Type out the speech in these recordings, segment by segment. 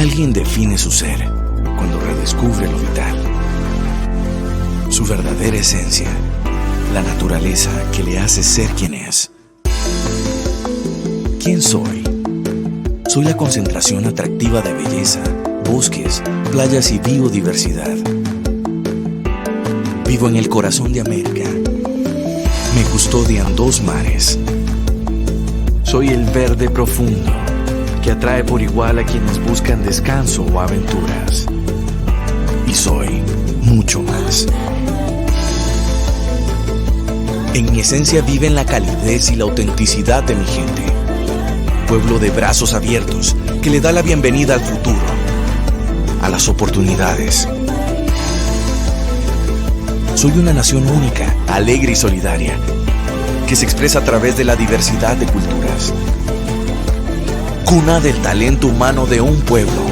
Alguien define su ser cuando redescubre lo vital, su verdadera esencia, la naturaleza que le hace ser quien es. ¿Quién soy? Soy la concentración atractiva de belleza, bosques, playas y biodiversidad. Vivo en el corazón de América. Me custodian 2 mares. Soy el verde profundo que atrae por igual a quienes buscan descanso o aventuras. Y soy mucho más. En mi esencia viven la calidez y la autenticidad de mi gente. Pueblo de brazos abiertos que le da la bienvenida al futuro, a las oportunidades. Soy una nación única, alegre y solidaria, que se expresa a través de la diversidad de culturas. Cuna del talento humano de un pueblo.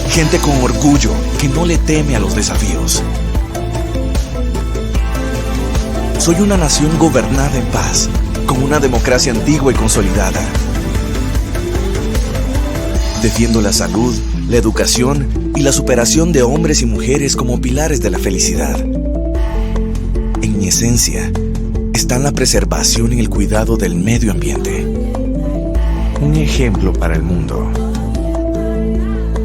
Gente con orgullo que no le teme a los desafíos. Soy una nación gobernada en paz, con una democracia antigua y consolidada. Defiendo la salud, la educación y la superación de hombres y mujeres como pilares de la felicidad. En mi esencia están la preservación y el cuidado del medio ambiente. Un ejemplo para el mundo.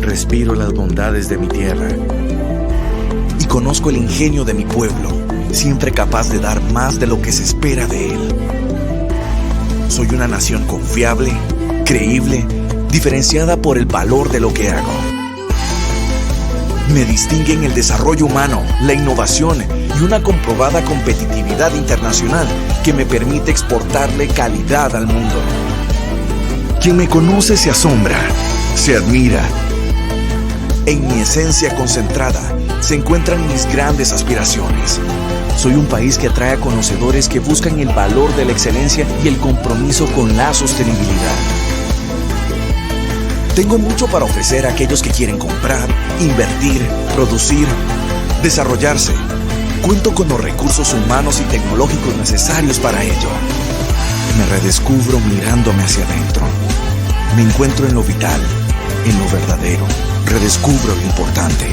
Respiro las bondades de mi tierra y conozco el ingenio de mi pueblo, siempre capaz de dar más de lo que se espera de él. Soy una nación confiable, creíble, diferenciada por el valor de lo que hago. Me distinguen el desarrollo humano, la innovación y una comprobada competitividad internacional que me permite exportarle calidad al mundo. Quien me conoce se asombra, se admira. En mi esencia concentrada se encuentran mis grandes aspiraciones. Soy un país que atrae a conocedores que buscan el valor de la excelencia y el compromiso con la sostenibilidad. Tengo mucho para ofrecer a aquellos que quieren comprar, invertir, producir, desarrollarse. Cuento con los recursos humanos y tecnológicos necesarios para ello. Me redescubro mirándome hacia adentro. Me encuentro en lo vital, en lo verdadero. Redescubro lo importante.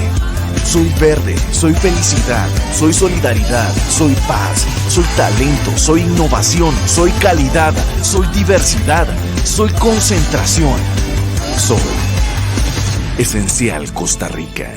Soy verde, soy felicidad, soy solidaridad, soy paz, soy talento, soy innovación, soy calidad, soy diversidad, soy concentración. Soy Esencial Costa Rica.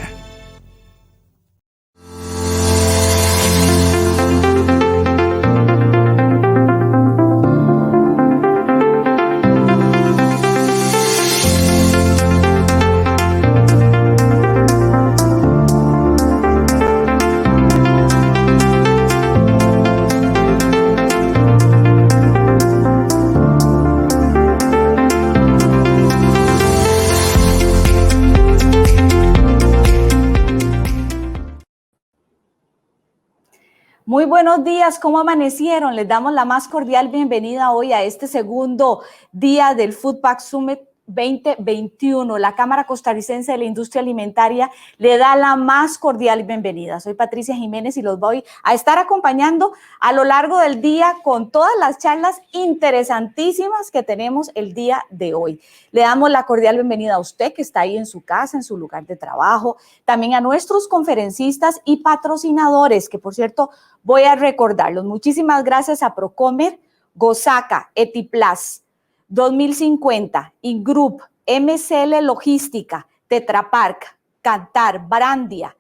Muy buenos días, ¿cómo amanecieron? Les damos la más cordial bienvenida hoy a este segundo día del Foodpack Summit 2021. La Cámara Costarricense de la Industria Alimentaria le da la más cordial bienvenida. Soy Patricia Jiménez y los voy a estar acompañando a lo largo del día con todas las charlas interesantísimas que tenemos el día de hoy. Le damos la cordial bienvenida a usted que está ahí en su casa, en su lugar de trabajo, también a nuestros conferencistas y patrocinadores, que por cierto voy a recordarlos. Muchísimas gracias a Procomer, Gosaca, Etiplas, 2050, Ingroup, MCL Logística, Tetra Pak, Cantar, Brandia,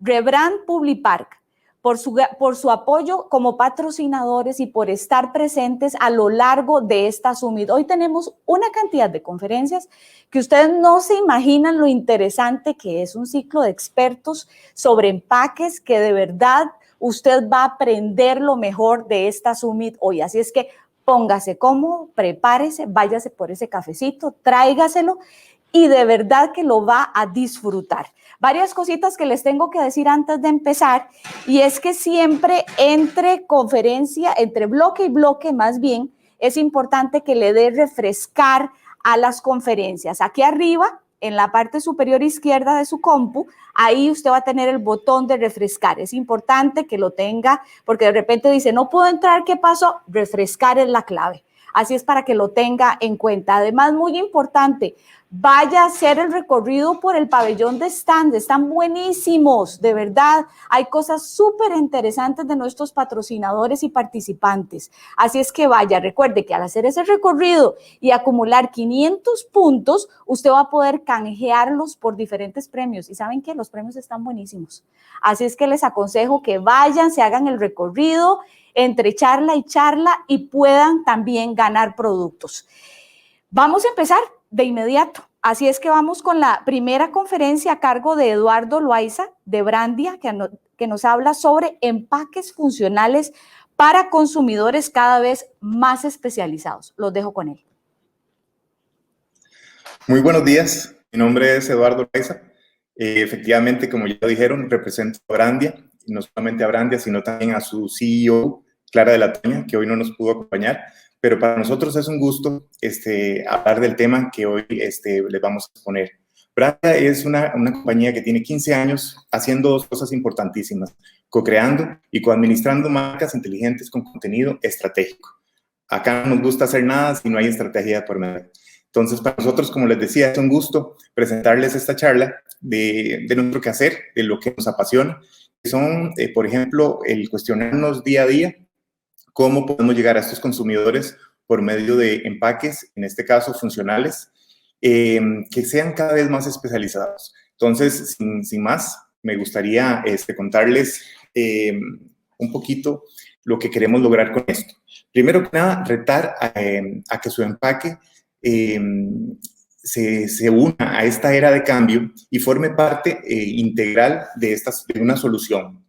Rebrand Publipark, por su apoyo como patrocinadores y por estar presentes a lo largo de esta Summit. Hoy tenemos una cantidad de conferencias que ustedes no se imaginan lo interesante que es, un ciclo de expertos sobre empaques que de verdad usted va a aprender lo mejor de esta Summit hoy. Así es que póngase cómodo, prepárese, váyase por ese cafecito, tráigaselo y de verdad que lo va a disfrutar. Varias cositas que les tengo que decir antes de empezar, y es que siempre entre conferencia, entre bloque y bloque más bien, es importante que le dé refrescar a las conferencias. Aquí arriba, en la parte superior izquierda de su compu, ahí usted va a tener el botón de refrescar. Es importante que lo tenga porque de repente dice, no puedo entrar, ¿qué pasó? Refrescar es la clave. Así es para que lo tenga en cuenta. Además, muy importante, vaya a hacer el recorrido por el pabellón de stands, están buenísimos, de verdad. Hay cosas súper interesantes de nuestros patrocinadores y participantes. Así es que vaya, recuerde que al hacer ese recorrido y acumular 500 puntos, usted va a poder canjearlos por diferentes premios. Y ¿saben qué? Los premios están buenísimos. Así es que les aconsejo que vayan, se hagan el recorrido entre charla y puedan también ganar productos. Vamos a empezar de inmediato. Así es que vamos con la primera conferencia a cargo de Eduardo Loaiza de Brandia, que nos habla sobre empaques funcionales para consumidores cada vez más especializados. Los dejo con él. Muy buenos días. Mi nombre es Eduardo Loaiza. Efectivamente, como ya dijeron, represento a Brandia, y no solamente a Brandia, sino también a su CEO, Clara de la Toña, que hoy no nos pudo acompañar. Pero para nosotros es un gusto hablar del tema que hoy les vamos a exponer. Brandia es una compañía que tiene 15 años haciendo dos cosas importantísimas: co-creando y co-administrando marcas inteligentes con contenido estratégico. Acá no nos gusta hacer nada si no hay estrategia por medio. Entonces, para nosotros, como les decía, es un gusto presentarles esta charla de nuestro quehacer, de lo que nos apasiona, que son, por ejemplo, el cuestionarnos día a día cómo podemos llegar a estos consumidores por medio de empaques, en este caso funcionales, que sean cada vez más especializados. Entonces, sin más, me gustaría contarles un poquito lo que queremos lograr con esto. Primero que nada, retar a que su empaque se una a esta era de cambio y forme parte integral de una solución.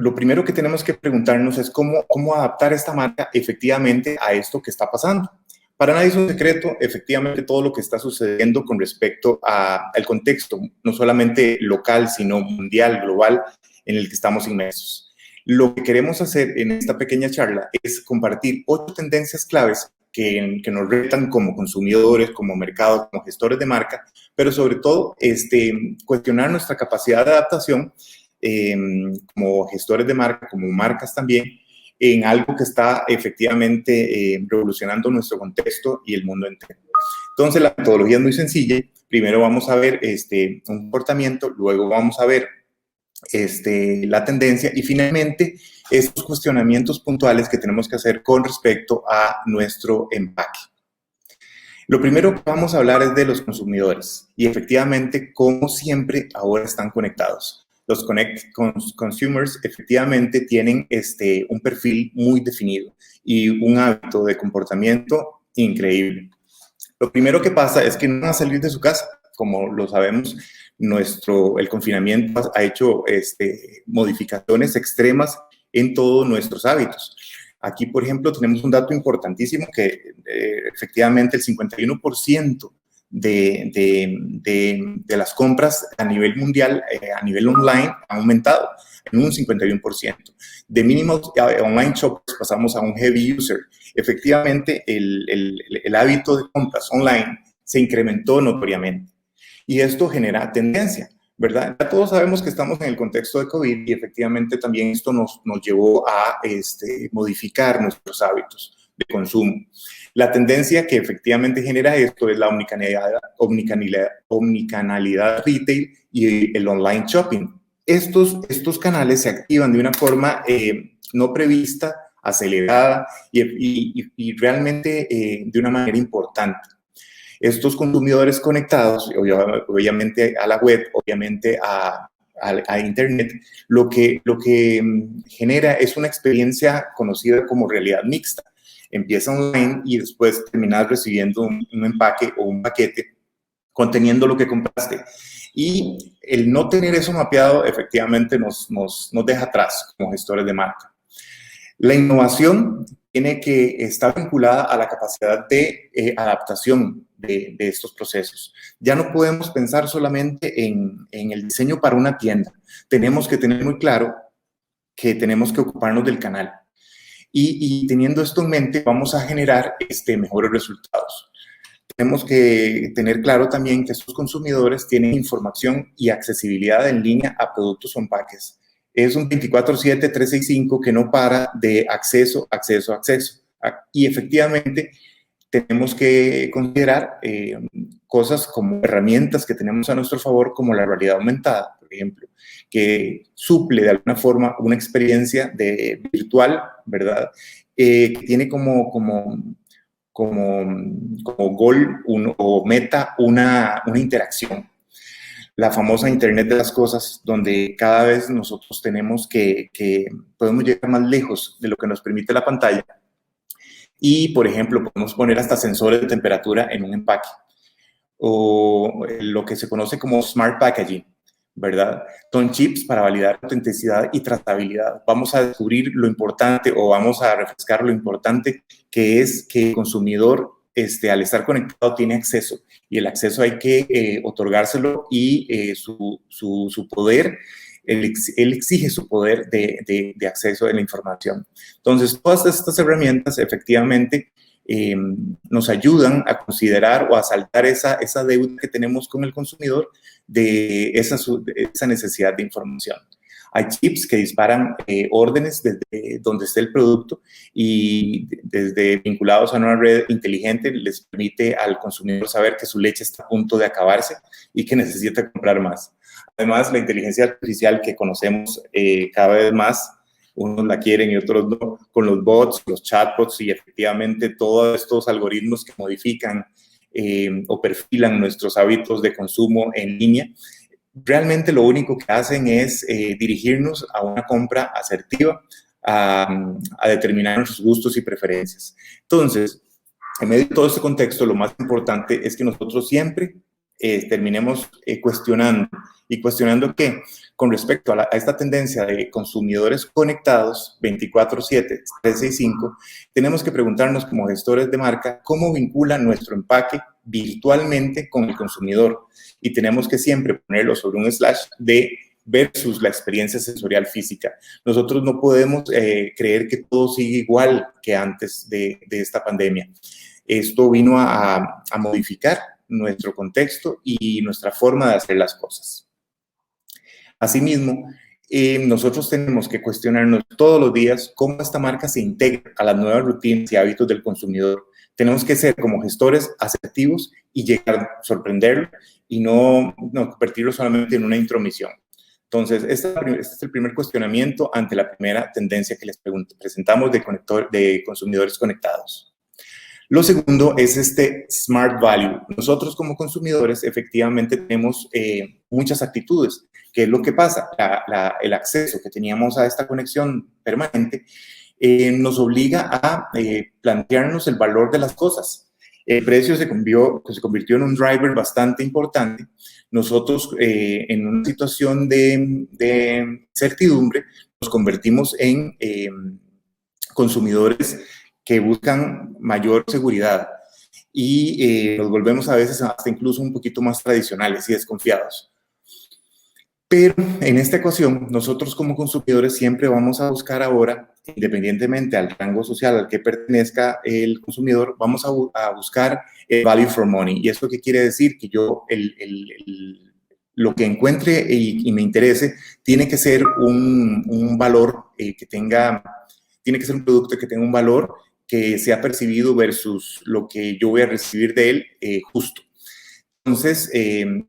Lo primero que tenemos que preguntarnos es cómo adaptar esta marca efectivamente a esto que está pasando. Para nadie es un secreto, efectivamente, todo lo que está sucediendo con respecto al contexto, no solamente local, sino mundial, global, en el que estamos inmersos. Lo que queremos hacer en esta pequeña charla es compartir 8 tendencias claves que nos retan como consumidores, como mercado, como gestores de marca, pero sobre todo cuestionar nuestra capacidad de adaptación como gestores de marca, como marcas también, en algo que está efectivamente revolucionando nuestro contexto y el mundo entero. Entonces, la metodología es muy sencilla. Primero vamos a ver un comportamiento, luego vamos a ver la tendencia y finalmente estos cuestionamientos puntuales que tenemos que hacer con respecto a nuestro empaque. Lo primero que vamos a hablar es de los consumidores y efectivamente cómo siempre ahora están conectados. Los consumers efectivamente tienen un perfil muy definido y un hábito de comportamiento increíble. Lo primero que pasa es que no van a salir de su casa. Como lo sabemos, el confinamiento ha hecho modificaciones extremas en todos nuestros hábitos. Aquí, por ejemplo, tenemos un dato importantísimo que efectivamente el 51% de las compras a nivel mundial, a nivel online, ha aumentado en un 51%. De mínimos online shoppers pasamos a un heavy user. Efectivamente, el hábito de compras online se incrementó notoriamente. Y esto genera tendencia, ¿verdad? Ya todos sabemos que estamos en el contexto de COVID y efectivamente también esto nos llevó a modificar nuestros hábitos de consumo. La tendencia que efectivamente genera esto es la omnicanalidad retail y el online shopping. Estos canales se activan de una forma no prevista, acelerada y realmente de una manera importante. Estos consumidores conectados, obviamente a la web, obviamente a Internet, lo que genera es una experiencia conocida como realidad mixta. Empieza online y después terminas recibiendo un empaque o un paquete conteniendo lo que compraste. Y el no tener eso mapeado efectivamente nos deja atrás como gestores de marca. La innovación tiene que estar vinculada a la capacidad de adaptación de estos procesos. Ya no podemos pensar solamente en el diseño para una tienda. Tenemos que tener muy claro que tenemos que ocuparnos del canal. Y teniendo esto en mente, vamos a generar mejores resultados. Tenemos que tener claro también que estos consumidores tienen información y accesibilidad en línea a productos o empaques. Es un 24/7, 365 que no para de acceso. Y efectivamente tenemos que considerar cosas como herramientas que tenemos a nuestro favor, como la realidad aumentada, por ejemplo, que suple de alguna forma una experiencia virtual, ¿verdad? Que tiene como goal o meta una interacción. La famosa Internet de las cosas, donde cada vez nosotros tenemos que podemos llegar más lejos de lo que nos permite la pantalla. Y, por ejemplo, podemos poner hasta sensores de temperatura en un empaque, o lo que se conoce como Smart Packaging, ¿verdad? Son chips para validar autenticidad y trazabilidad. Vamos a descubrir lo importante, o vamos a refrescar lo importante que es que el consumidor, al estar conectado, tiene acceso, y el acceso hay que otorgárselo, y su poder, él exige su poder de acceso a la información. Entonces, todas estas herramientas efectivamente nos ayudan a considerar o a saldar esa deuda que tenemos con el consumidor de esa necesidad de información. Hay chips que disparan órdenes desde donde esté el producto, y desde vinculados a una red inteligente les permite al consumidor saber que su leche está a punto de acabarse y que necesita comprar más. Además, la inteligencia artificial que conocemos cada vez más, unos la quieren y otros no, con los bots, los chatbots, y efectivamente todos estos algoritmos que modifican o perfilan nuestros hábitos de consumo en línea, realmente lo único que hacen es dirigirnos a una compra asertiva, a determinar nuestros gustos y preferencias. Entonces, en medio de todo este contexto, lo más importante es que nosotros siempre terminemos cuestionando. ¿Y cuestionando qué? Con respecto a esta tendencia de consumidores conectados 24/7, 365, tenemos que preguntarnos como gestores de marca cómo vinculan nuestro empaque virtualmente con el consumidor. Y tenemos que siempre ponerlo sobre un slash de versus la experiencia sensorial física. Nosotros no podemos creer que todo sigue igual que antes de esta pandemia. Esto vino a modificar nuestro contexto y nuestra forma de hacer las cosas. Asimismo, nosotros tenemos que cuestionarnos todos los días cómo esta marca se integra a las nuevas rutinas y hábitos del consumidor. Tenemos que ser como gestores asertivos y llegar a sorprenderlo, y no convertirlo solamente en una intromisión. Entonces, este es el primer cuestionamiento ante la primera tendencia que les presentamos de consumidores conectados. Lo segundo es Smart Value. Nosotros como consumidores efectivamente tenemos muchas actitudes. ¿Qué es lo que pasa? El acceso que teníamos a esta conexión permanente nos obliga a plantearnos el valor de las cosas. El precio se convirtió en un driver bastante importante. Nosotros, en una situación de incertidumbre, nos convertimos en consumidores que buscan mayor seguridad, y nos volvemos a veces hasta incluso un poquito más tradicionales y desconfiados. Pero en esta ecuación, nosotros como consumidores siempre vamos a buscar ahora, independientemente al rango social al que pertenezca el consumidor, vamos a buscar value for money. ¿Y eso qué quiere decir? Que yo lo que encuentre y me interese tiene que ser un valor tiene que ser un producto que tenga un valor que sea percibido versus lo que yo voy a recibir de él justo. Entonces,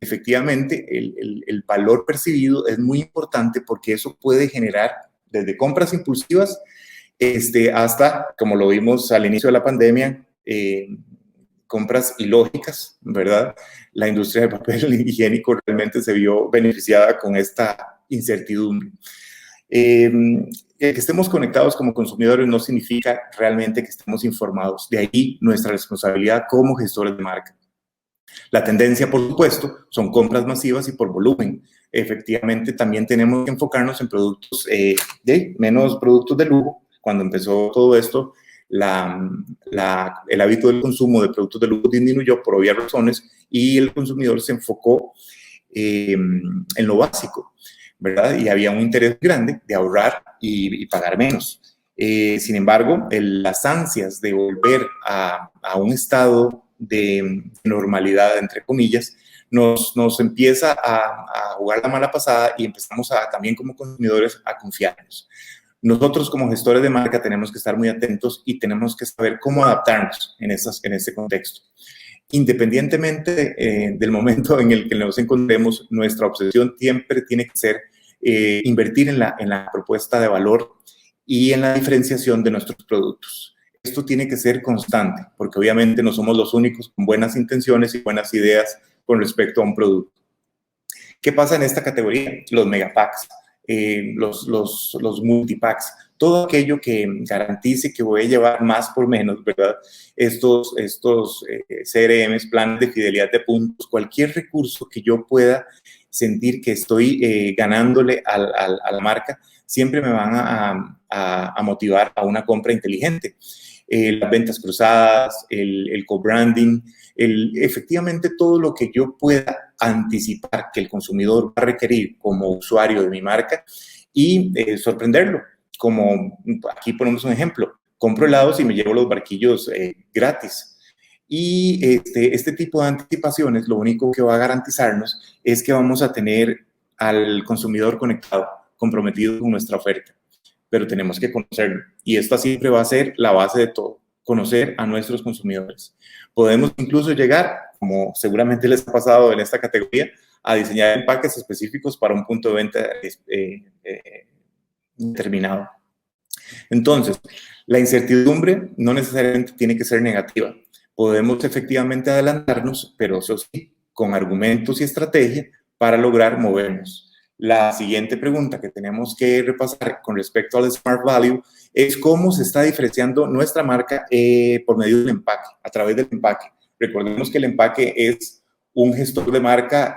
efectivamente, el valor percibido es muy importante, porque eso puede generar desde compras impulsivas hasta, como lo vimos al inicio de la pandemia, compras ilógicas, ¿verdad? La industria de papel higiénico realmente se vio beneficiada con esta incertidumbre. Que estemos conectados como consumidores no significa realmente que estemos informados. De ahí nuestra responsabilidad como gestores de marca. La tendencia, por supuesto, son compras masivas y por volumen. Efectivamente, también tenemos que enfocarnos en productos menos productos de lujo. Cuando empezó todo esto, el hábito del consumo de productos de lujo disminuyó por obvias razones, y el consumidor se enfocó en lo básico, ¿verdad? Y había un interés grande de ahorrar y pagar menos. Sin embargo, las ansias de volver a un estado de normalidad, entre comillas, nos empieza a jugar la mala pasada, y empezamos también como consumidores a confiarnos. Nosotros como gestores de marca tenemos que estar muy atentos y tenemos que saber cómo adaptarnos en este contexto. Independientemente del momento en el que nos encontremos, nuestra obsesión siempre tiene que ser invertir en la propuesta de valor y en la diferenciación de nuestros productos. Esto tiene que ser constante, porque obviamente no somos los únicos con buenas intenciones y buenas ideas con respecto a un producto. ¿Qué pasa en esta categoría? Los megapacks, los multipacks, todo aquello que garantice que voy a llevar más por menos, ¿verdad? Estos CRMs, planes de fidelidad de puntos, cualquier recurso que yo pueda sentir que estoy ganándole a la marca, siempre me van a motivar a una compra inteligente. Las ventas cruzadas, el co-branding, efectivamente todo lo que yo pueda anticipar que el consumidor va a requerir como usuario de mi marca y sorprenderlo. Como aquí ponemos un ejemplo, compro helados y me llevo los barquillos gratis. Y este tipo de anticipaciones lo único que va a garantizarnos es que vamos a tener al consumidor conectado, comprometido con nuestra oferta. Pero tenemos que conocerlo. Y esta siempre va a ser la base de todo, conocer a nuestros consumidores. Podemos incluso llegar, como seguramente les ha pasado en esta categoría, a diseñar empaques específicos para un punto de venta determinado. Entonces, la incertidumbre no necesariamente tiene que ser negativa. Podemos efectivamente adelantarnos, pero eso sí, con argumentos y estrategia para lograr movernos. La siguiente pregunta que tenemos que repasar con respecto al Smart Value es cómo se está diferenciando nuestra marca por medio del empaque, a través del empaque. Recordemos que el empaque es un gestor de marca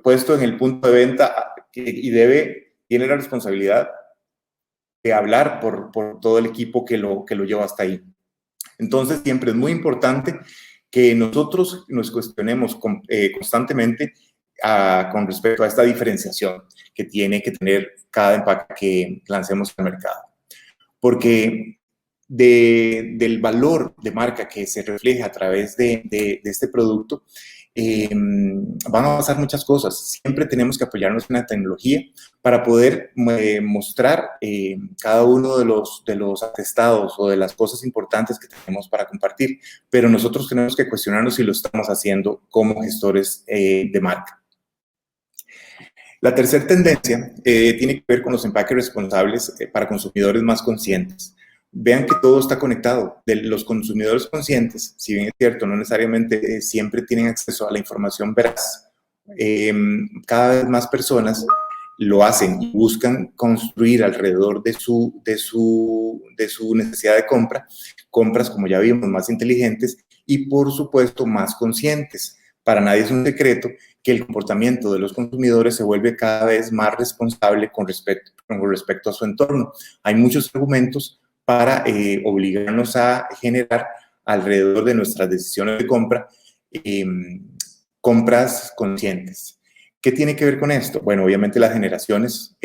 puesto en el punto de venta y tiene la responsabilidad de hablar por todo el equipo que lo lleva hasta ahí. Entonces, siempre es muy importante que nosotros nos cuestionemos constantemente con respecto a esta diferenciación que tiene que tener cada empaque que lancemos al mercado. Porque del valor de marca que se refleja a través de este producto, van a pasar muchas cosas. Siempre tenemos que apoyarnos en la tecnología para poder mostrar cada uno de los atestados o de las cosas importantes que tenemos para compartir. Pero nosotros tenemos que cuestionarnos si lo estamos haciendo como gestores de marca. La tercera tendencia tiene que ver con los empaques responsables para consumidores más conscientes. Vean que todo está conectado. De los consumidores conscientes, si bien es cierto, no necesariamente siempre tienen acceso a la información veraz, cada vez más personas lo hacen y buscan construir alrededor de su necesidad de compras, como ya vimos, más inteligentes y, por supuesto, más conscientes. Para nadie es un secreto que el comportamiento de los consumidores se vuelve cada vez más responsable con respecto a su entorno. Hay muchos argumentos para obligarnos a generar alrededor de nuestras decisiones de compra compras conscientes. ¿Qué tiene que ver con esto? Bueno, obviamente las generaciones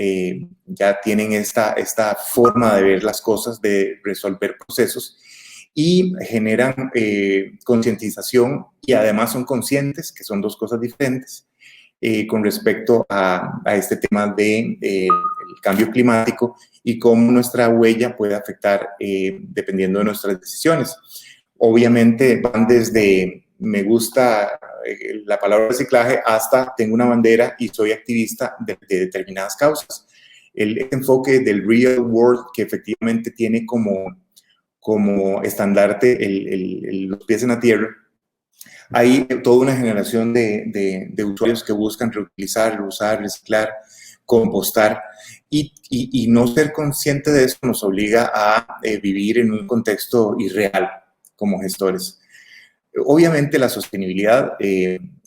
ya tienen esta forma de ver las cosas, de resolver procesos y generan concientización y además son conscientes, que son dos cosas diferentes, con respecto a este tema del cambio climático y cómo nuestra huella puede afectar dependiendo de nuestras decisiones. Obviamente van desde me gusta la palabra reciclaje hasta tengo una bandera y soy activista de determinadas causas. El enfoque del real world que efectivamente tiene como estandarte los pies en la tierra, hay toda una generación de usuarios que buscan reutilizar, reusar, reciclar, compostar y no ser consciente de eso nos obliga a vivir en un contexto irreal como gestores. Obviamente la sostenibilidad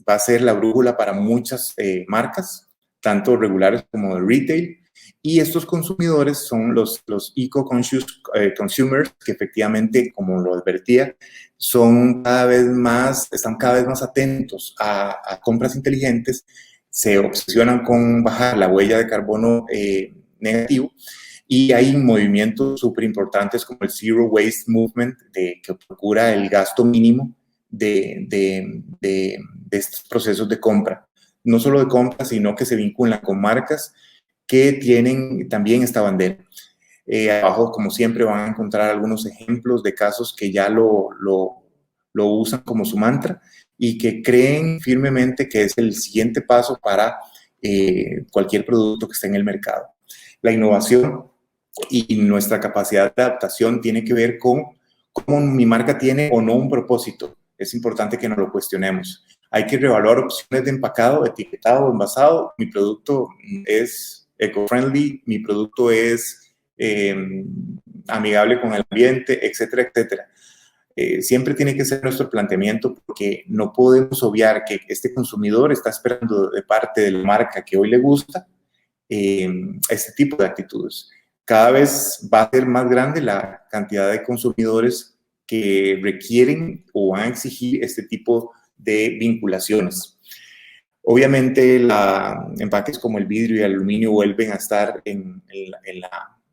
va a ser la brújula para muchas marcas, tanto regulares como de retail, y estos consumidores son los eco-conscious consumers que efectivamente, como lo advertía, están cada vez más atentos a compras inteligentes, se obsesionan con bajar la huella de carbono negativo y hay movimientos súper importantes como el Zero Waste Movement que procura el gasto mínimo de estos procesos de compra. No solo de compra, sino que se vinculan con marcas que tienen también esta bandera. Abajo, como siempre, van a encontrar algunos ejemplos de casos que ya lo usan como su mantra y que creen firmemente que es el siguiente paso para cualquier producto que esté en el mercado. La innovación y nuestra capacidad de adaptación tiene que ver con cómo mi marca tiene o no un propósito. Es importante que nos lo cuestionemos. Hay que reevaluar opciones de empacado, etiquetado, envasado. Mi producto es eco-friendly, mi producto es amigable con el ambiente, etcétera, etcétera. Siempre tiene que ser nuestro planteamiento porque no podemos obviar que este consumidor está esperando de parte de la marca que hoy le gusta este tipo de actitudes. Cada vez va a ser más grande la cantidad de consumidores que requieren o van a exigir este tipo de vinculaciones. Obviamente, empaques como el vidrio y el aluminio vuelven a estar en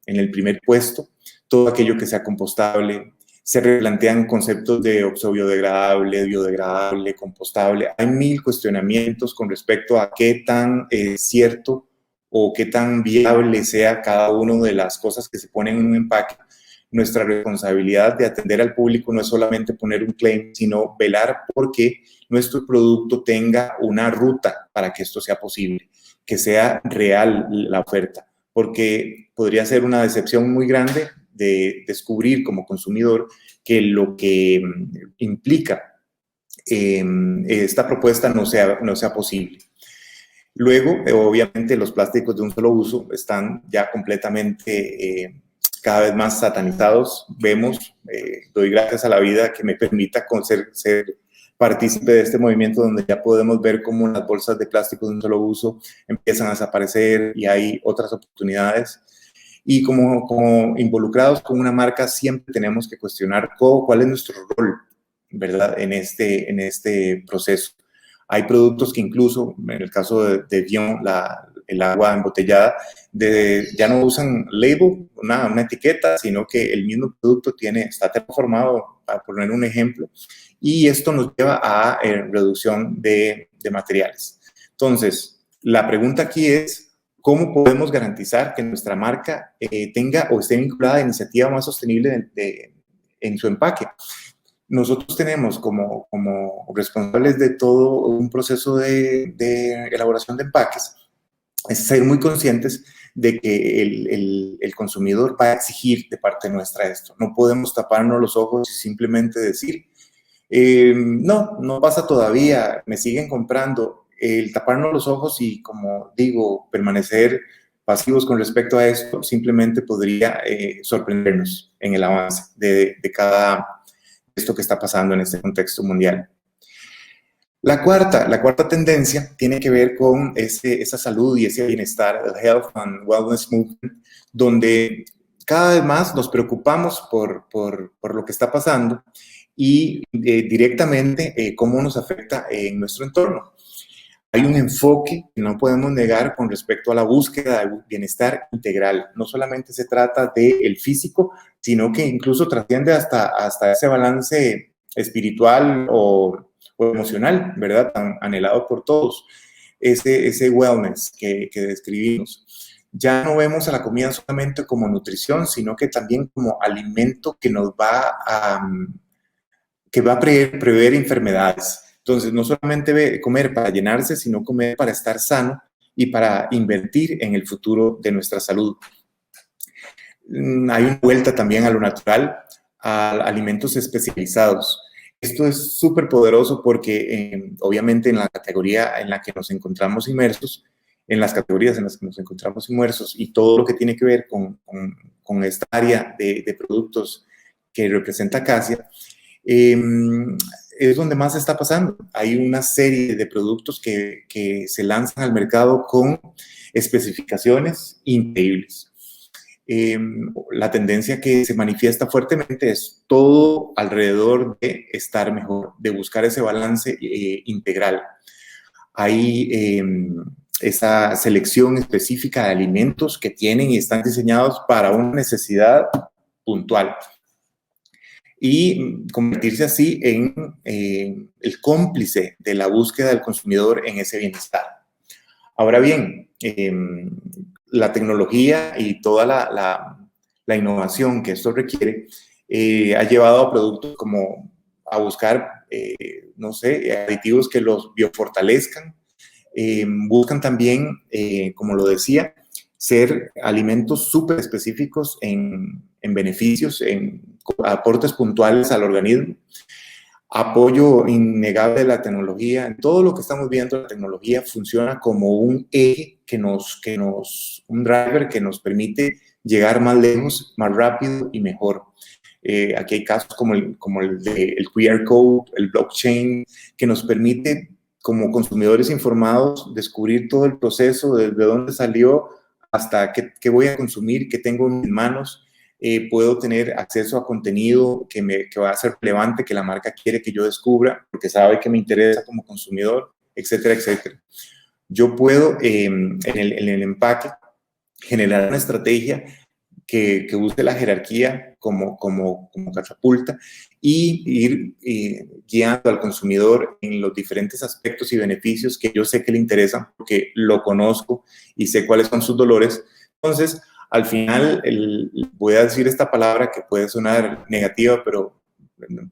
el primer puesto. Todo aquello que sea compostable. Se replantean conceptos de uso biodegradable, compostable. Hay 1000 cuestionamientos con respecto a qué tan cierto o qué tan viable sea cada una de las cosas que se ponen en un empaque. Nuestra responsabilidad de atender al público no es solamente poner un claim, sino velar porque nuestro producto tenga una ruta para que esto sea posible, que sea real la oferta, porque podría ser una decepción muy grande de descubrir como consumidor que lo que implica esta propuesta no sea posible. Luego, obviamente, los plásticos de un solo uso están ya completamente cada vez más satanizados. Vemos, doy gracias a la vida que me permita ser partícipe de este movimiento donde ya podemos ver cómo las bolsas de plástico de un solo uso empiezan a desaparecer y hay otras oportunidades. Y como involucrados con una marca siempre tenemos que cuestionar cuál es nuestro rol, ¿verdad? En este proceso. Hay productos que incluso, en el caso de Vion, el agua embotellada, ya no usan label, una etiqueta, sino que el mismo producto está termoformado, para poner un ejemplo, y esto nos lleva a reducción de materiales. Entonces, la pregunta aquí es, ¿cómo podemos garantizar que nuestra marca tenga o esté vinculada a iniciativa más sostenible en su empaque? Nosotros tenemos como responsables de todo un proceso de elaboración de empaques, es ser muy conscientes de que el consumidor va a exigir de parte nuestra esto. No podemos taparnos los ojos y simplemente decir, no pasa todavía, me siguen comprando. El taparnos los ojos y, como digo, permanecer pasivos con respecto a esto simplemente podría sorprendernos en el avance de esto que está pasando en este contexto mundial. La cuarta tendencia tiene que ver con esa salud y ese bienestar, el Health and Wellness Movement, donde cada vez más nos preocupamos por lo que está pasando y directamente cómo nos afecta en nuestro entorno. Hay un enfoque que no podemos negar con respecto a la búsqueda de bienestar integral. No solamente se trata del físico, sino que incluso trasciende hasta ese balance espiritual o emocional, ¿verdad? Tan anhelado por todos. Ese wellness que describimos. Ya no vemos a la comida solamente como nutrición, sino que también como alimento que nos va a prever enfermedades. Entonces, no solamente comer para llenarse, sino comer para estar sano y para invertir en el futuro de nuestra salud. Hay una vuelta también a lo natural, a alimentos especializados. Esto es súper poderoso porque obviamente en la categoría en la que nos encontramos inmersos, en las categorías en las que nos encontramos inmersos y todo lo que tiene que ver con esta área de productos que representa Acacia, es donde más está pasando. Hay una serie de productos que se lanzan al mercado con especificaciones increíbles. La tendencia que se manifiesta fuertemente es todo alrededor de estar mejor, de buscar ese balance integral. Hay esa selección específica de alimentos que tienen y están diseñados para una necesidad puntual y convertirse así en el cómplice de la búsqueda del consumidor en ese bienestar. Ahora bien, la tecnología y toda la innovación que esto requiere ha llevado a productos como a buscar, no sé, aditivos que los biofortalezcan. Buscan también, como lo decía, ser alimentos súper específicos en beneficios, en aportes puntuales al organismo. Apoyo innegable de la tecnología. En todo lo que estamos viendo, la tecnología funciona como un eje un driver que nos permite llegar más lejos, más rápido y mejor. Aquí hay casos como el del QR code, el blockchain, que nos permite, como consumidores informados, descubrir todo el proceso, desde dónde salió hasta qué voy a consumir, qué tengo en mis manos. Puedo tener acceso a contenido que va a ser relevante, que la marca quiere que yo descubra, porque sabe que me interesa como consumidor, etcétera, etcétera. Yo puedo, en el empaque, generar una estrategia que use la jerarquía como catapulta y ir guiando al consumidor en los diferentes aspectos y beneficios que yo sé que le interesan, porque lo conozco y sé cuáles son sus dolores. Entonces, al final, voy a decir esta palabra que puede sonar negativa, pero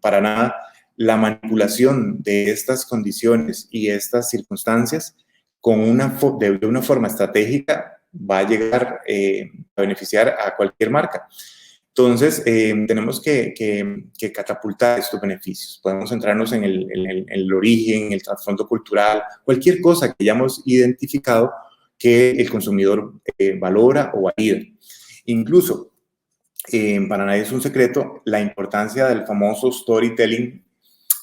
para nada, la manipulación de estas condiciones y estas circunstancias de una forma estratégica va a llegar a beneficiar a cualquier marca. Entonces, tenemos que catapultar estos beneficios. Podemos centrarnos en el origen, el trasfondo cultural, cualquier cosa que hayamos identificado que el consumidor valora o valida. Incluso, para nadie es un secreto, la importancia del famoso storytelling,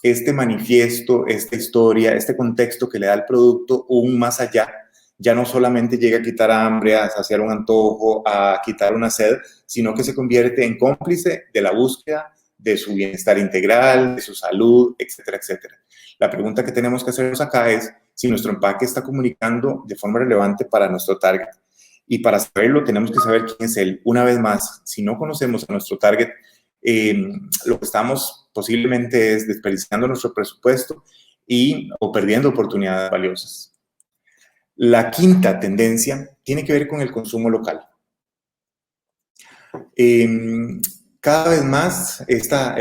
este manifiesto, esta historia, este contexto que le da al producto un más allá. Ya no solamente llega a quitar hambre, a saciar un antojo, a quitar una sed, sino que se convierte en cómplice de la búsqueda de su bienestar integral, de su salud, etcétera, etcétera. La pregunta que tenemos que hacernos acá es si nuestro empaque está comunicando de forma relevante para nuestro target. Y para saberlo, tenemos que saber quién es él. Una vez más, si no conocemos a nuestro target, lo que estamos posiblemente es desperdiciando nuestro presupuesto o perdiendo oportunidades valiosas. La quinta tendencia tiene que ver con el consumo local. Cada vez más esta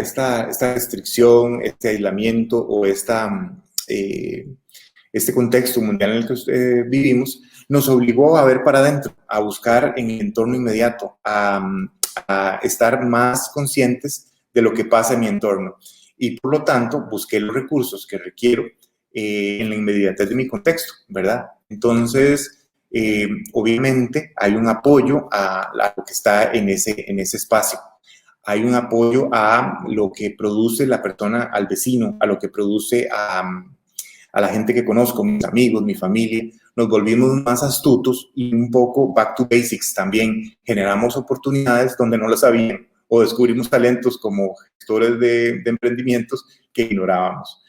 restricción, este aislamiento o este contexto mundial en el que vivimos nos obligó a ver para adentro, a buscar en el entorno inmediato, a estar más conscientes de lo que pasa en mi entorno. Y por lo tanto, busqué los recursos que requiero en la inmediatez de mi contexto, ¿verdad? Entonces, obviamente, hay un apoyo a lo que está en ese espacio. Hay un apoyo a lo que produce la persona, al vecino, a lo que produce a la gente que conozco, mis amigos, mi familia. Nos volvimos más astutos y un poco back to basics también. Generamos oportunidades donde no las habían o descubrimos talentos como gestores de emprendimientos que ignorábamos.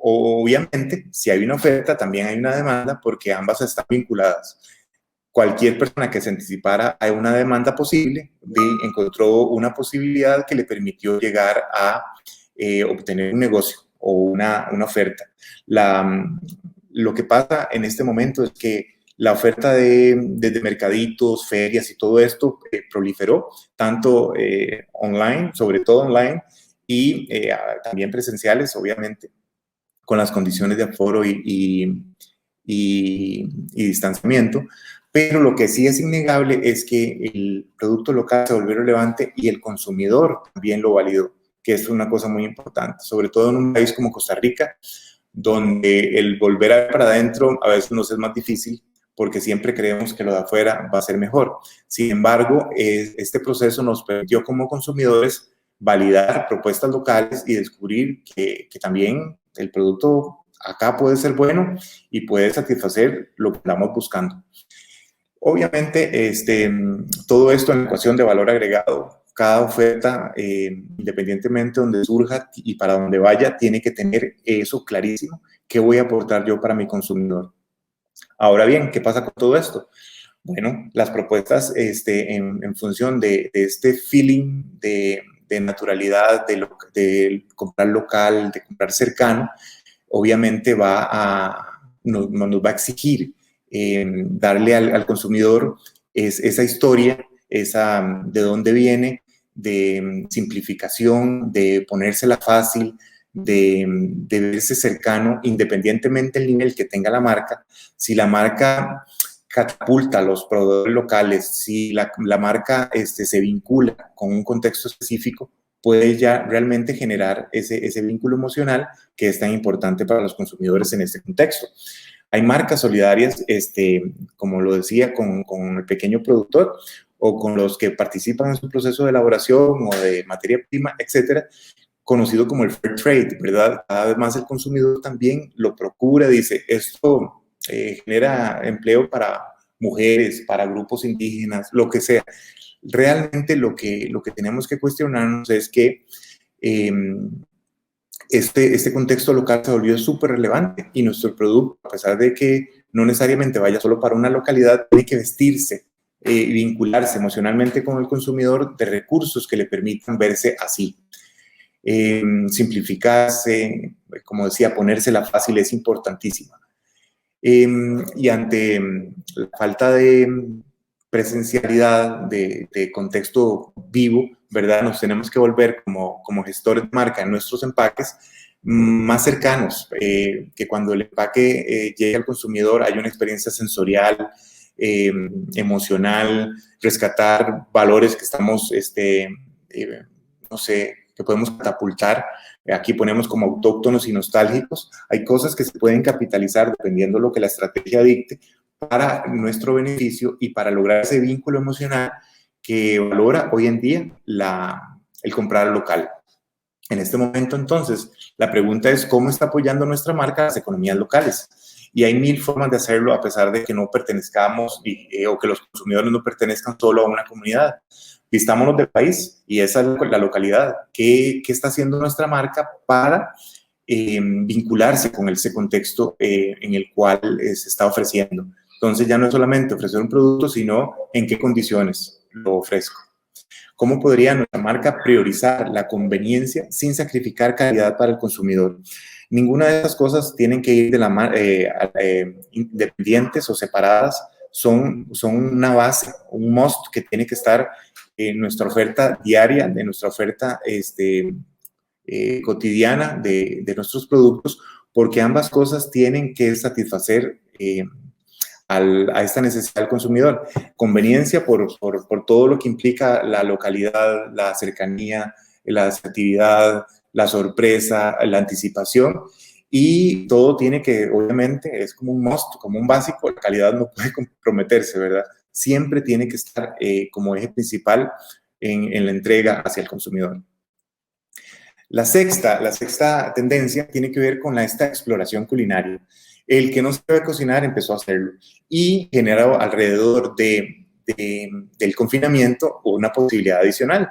Obviamente, si hay una oferta, también hay una demanda porque ambas están vinculadas. Cualquier persona que se anticipara a una demanda posible encontró una posibilidad que le permitió llegar a obtener un negocio o una oferta. Lo que pasa en este momento es que la oferta desde mercaditos, ferias y todo esto proliferó, tanto online, sobre todo online, y también presenciales, obviamente, con las condiciones de aforo y distanciamiento. Pero lo que sí es innegable es que el producto local se volvió relevante y el consumidor también lo validó, que es una cosa muy importante, sobre todo en un país como Costa Rica, donde el volver para adentro a veces nos es más difícil porque siempre creemos que lo de afuera va a ser mejor. Sin embargo, este proceso nos permitió como consumidores validar propuestas locales y descubrir que también el producto acá puede ser bueno y puede satisfacer lo que estamos buscando. Obviamente, todo esto en la ecuación de valor agregado, cada oferta, independientemente de donde surja y para donde vaya, tiene que tener eso clarísimo, qué voy a aportar yo para mi consumidor. Ahora bien, ¿qué pasa con todo esto? Bueno, las propuestas en función de este feeling de naturalidad, de comprar local, de comprar cercano, obviamente nos va a exigir darle al consumidor es esa historia, de dónde viene, de simplificación, de ponérsela fácil, de verse cercano, independientemente del nivel que tenga la marca. Si la marca catapulta a los proveedores locales, si la marca se vincula con un contexto específico, puede ya realmente generar ese vínculo emocional que es tan importante para los consumidores en este contexto. Hay marcas solidarias, como lo decía, con el pequeño productor o con los que participan en su proceso de elaboración o de materia prima, etcétera, conocido como el fair trade, ¿verdad? Cada vez más el consumidor también lo procura, dice, esto genera empleo para mujeres, para grupos indígenas, lo que sea. Realmente lo que tenemos que cuestionarnos es que este contexto local se volvió súper relevante y nuestro producto, a pesar de que no necesariamente vaya solo para una localidad, tiene que vestirse y vincularse emocionalmente con el consumidor de recursos que le permitan verse así. Simplificarse, como decía, ponérsela fácil es importantísima. Y ante la falta de presencialidad, de contexto vivo, ¿verdad? Nos tenemos que volver como gestores de marca en nuestros empaques más cercanos, que cuando el empaque llegue al consumidor haya una experiencia sensorial, emocional, rescatar valores que estamos, no sé, que podemos catapultar. Aquí ponemos como autóctonos y nostálgicos. Hay cosas que se pueden capitalizar dependiendo de lo que la estrategia dicte para nuestro beneficio y para lograr ese vínculo emocional que valora hoy en día el comprar local. En este momento, entonces, la pregunta es cómo está apoyando nuestra marca las economías locales. Y hay 1000 formas de hacerlo a pesar de que no pertenezcamos o que los consumidores no pertenezcan solo a una comunidad. Vistámonos del país y esa es la localidad. ¿Qué está haciendo nuestra marca para vincularse con ese contexto en el cual se está ofreciendo? Entonces ya no es solamente ofrecer un producto, sino en qué condiciones lo ofrezco. ¿Cómo podría nuestra marca priorizar la conveniencia sin sacrificar calidad para el consumidor? Ninguna de esas cosas tienen que ir independientes o separadas. Son una base, un must que tiene que estar en nuestra oferta diaria, de nuestra oferta cotidiana de nuestros productos, porque ambas cosas tienen que satisfacer a esta necesidad del consumidor. Conveniencia por todo lo que implica la localidad, la cercanía, la asertividad, la sorpresa, la anticipación, y todo tiene que, obviamente, es como un must, como un básico, la calidad no puede comprometerse, ¿verdad? Siempre tiene que estar como eje principal en la entrega hacia el consumidor. La sexta tendencia tiene que ver con esta exploración culinaria. El que no sabe cocinar empezó a hacerlo y generó alrededor del confinamiento una posibilidad adicional.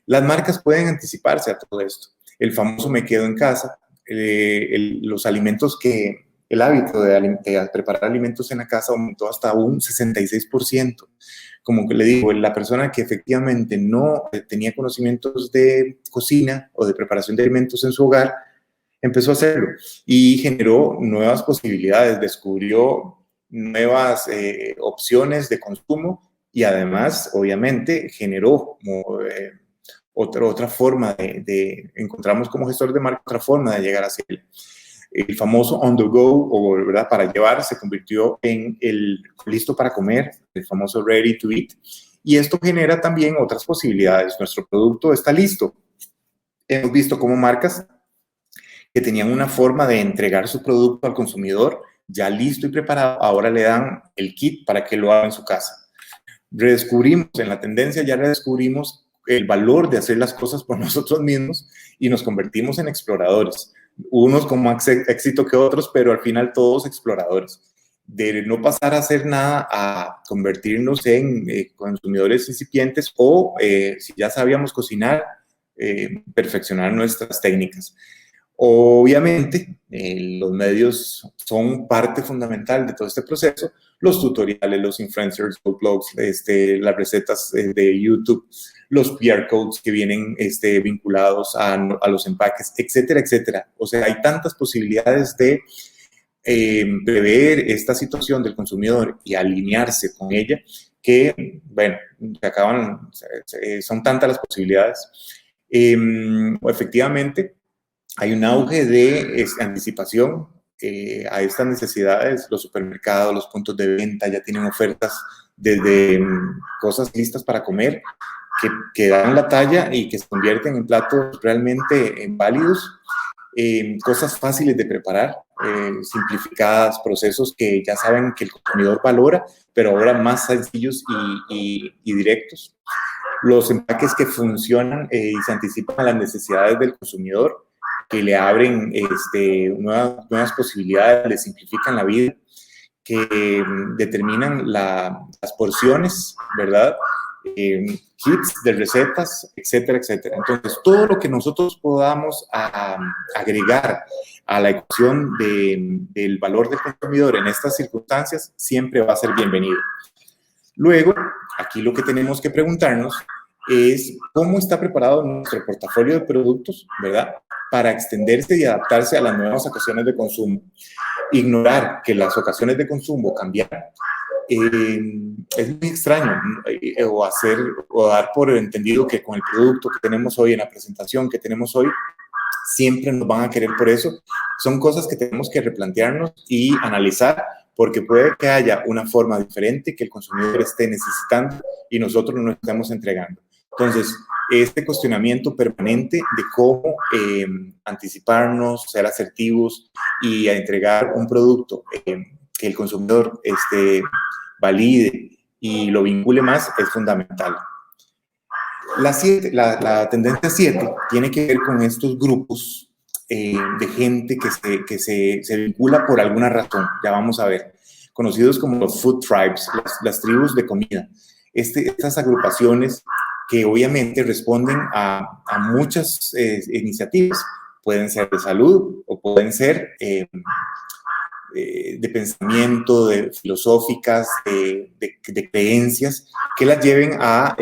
Las marcas pueden anticiparse a todo esto. El famoso me quedo en casa, los alimentos el hábito de preparar alimentos en la casa aumentó hasta un 66%. Como que le digo, la persona que efectivamente no tenía conocimientos de cocina o de preparación de alimentos en su hogar, empezó a hacerlo y generó nuevas posibilidades, descubrió nuevas opciones de consumo y además, obviamente, generó otra forma encontramos como gestor de marca otra forma de llegar hacia él. El famoso on the go, o ¿verdad? Para llevar, se convirtió en el listo para comer, el famoso ready to eat, y esto genera también otras posibilidades. Nuestro producto está listo. Hemos visto cómo marcas que tenían una forma de entregar su producto al consumidor ya listo y preparado, ahora le dan el kit para que lo haga en su casa. Redescubrimos, en la tendencia ya redescubrimos el valor de hacer las cosas por nosotros mismos y nos convertimos en exploradores. Unos con más éxito que otros, pero al final todos exploradores. De no pasar a hacer nada a convertirnos en consumidores incipientes o, si ya sabíamos cocinar, perfeccionar nuestras técnicas. Obviamente, los medios son parte fundamental de todo este proceso. Los tutoriales, los influencers, los blogs, las recetas de YouTube, los QR codes que vienen vinculados a los empaques, etcétera, etcétera. O sea, hay tantas posibilidades de prever esta situación del consumidor y alinearse con ella que, bueno, son tantas las posibilidades. Efectivamente, hay un auge de anticipación a estas necesidades. Los supermercados, los puntos de venta ya tienen ofertas desde cosas listas para comer que dan la talla y que se convierten en platos realmente válidos, cosas fáciles de preparar, simplificadas, procesos que ya saben que el consumidor valora, pero ahora más sencillos y directos. Los empaques que funcionan y se anticipan a las necesidades del consumidor, que le abren nuevas posibilidades, le simplifican la vida, que determinan las porciones, ¿verdad? Kits de recetas, etcétera, etcétera. Entonces, todo lo que nosotros podamos agregar a la ecuación del valor del consumidor en estas circunstancias siempre va a ser bienvenido. Luego, aquí lo que tenemos que preguntarnos es cómo está preparado nuestro portafolio de productos, ¿verdad?, para extenderse y adaptarse a las nuevas ocasiones de consumo. Ignorar que las ocasiones de consumo cambiaron es muy extraño, o dar por entendido que con el producto que tenemos hoy, en la presentación que tenemos hoy, siempre nos van a querer por eso. Son cosas que tenemos que replantearnos y analizar, porque puede que haya una forma diferente que el consumidor esté necesitando y nosotros no nos estamos entregando. Entonces, este cuestionamiento permanente de cómo anticiparnos, ser asertivos y entregar un producto que el consumidor valide y lo vincule más es fundamental. La tendencia 7 tiene que ver con estos grupos de gente que se vincula por alguna razón, ya vamos a ver, conocidos como los food tribes, las tribus de comida. Estas agrupaciones que obviamente responden a muchas iniciativas, pueden ser de salud o pueden ser de pensamiento, de filosóficas, de creencias, que las lleven a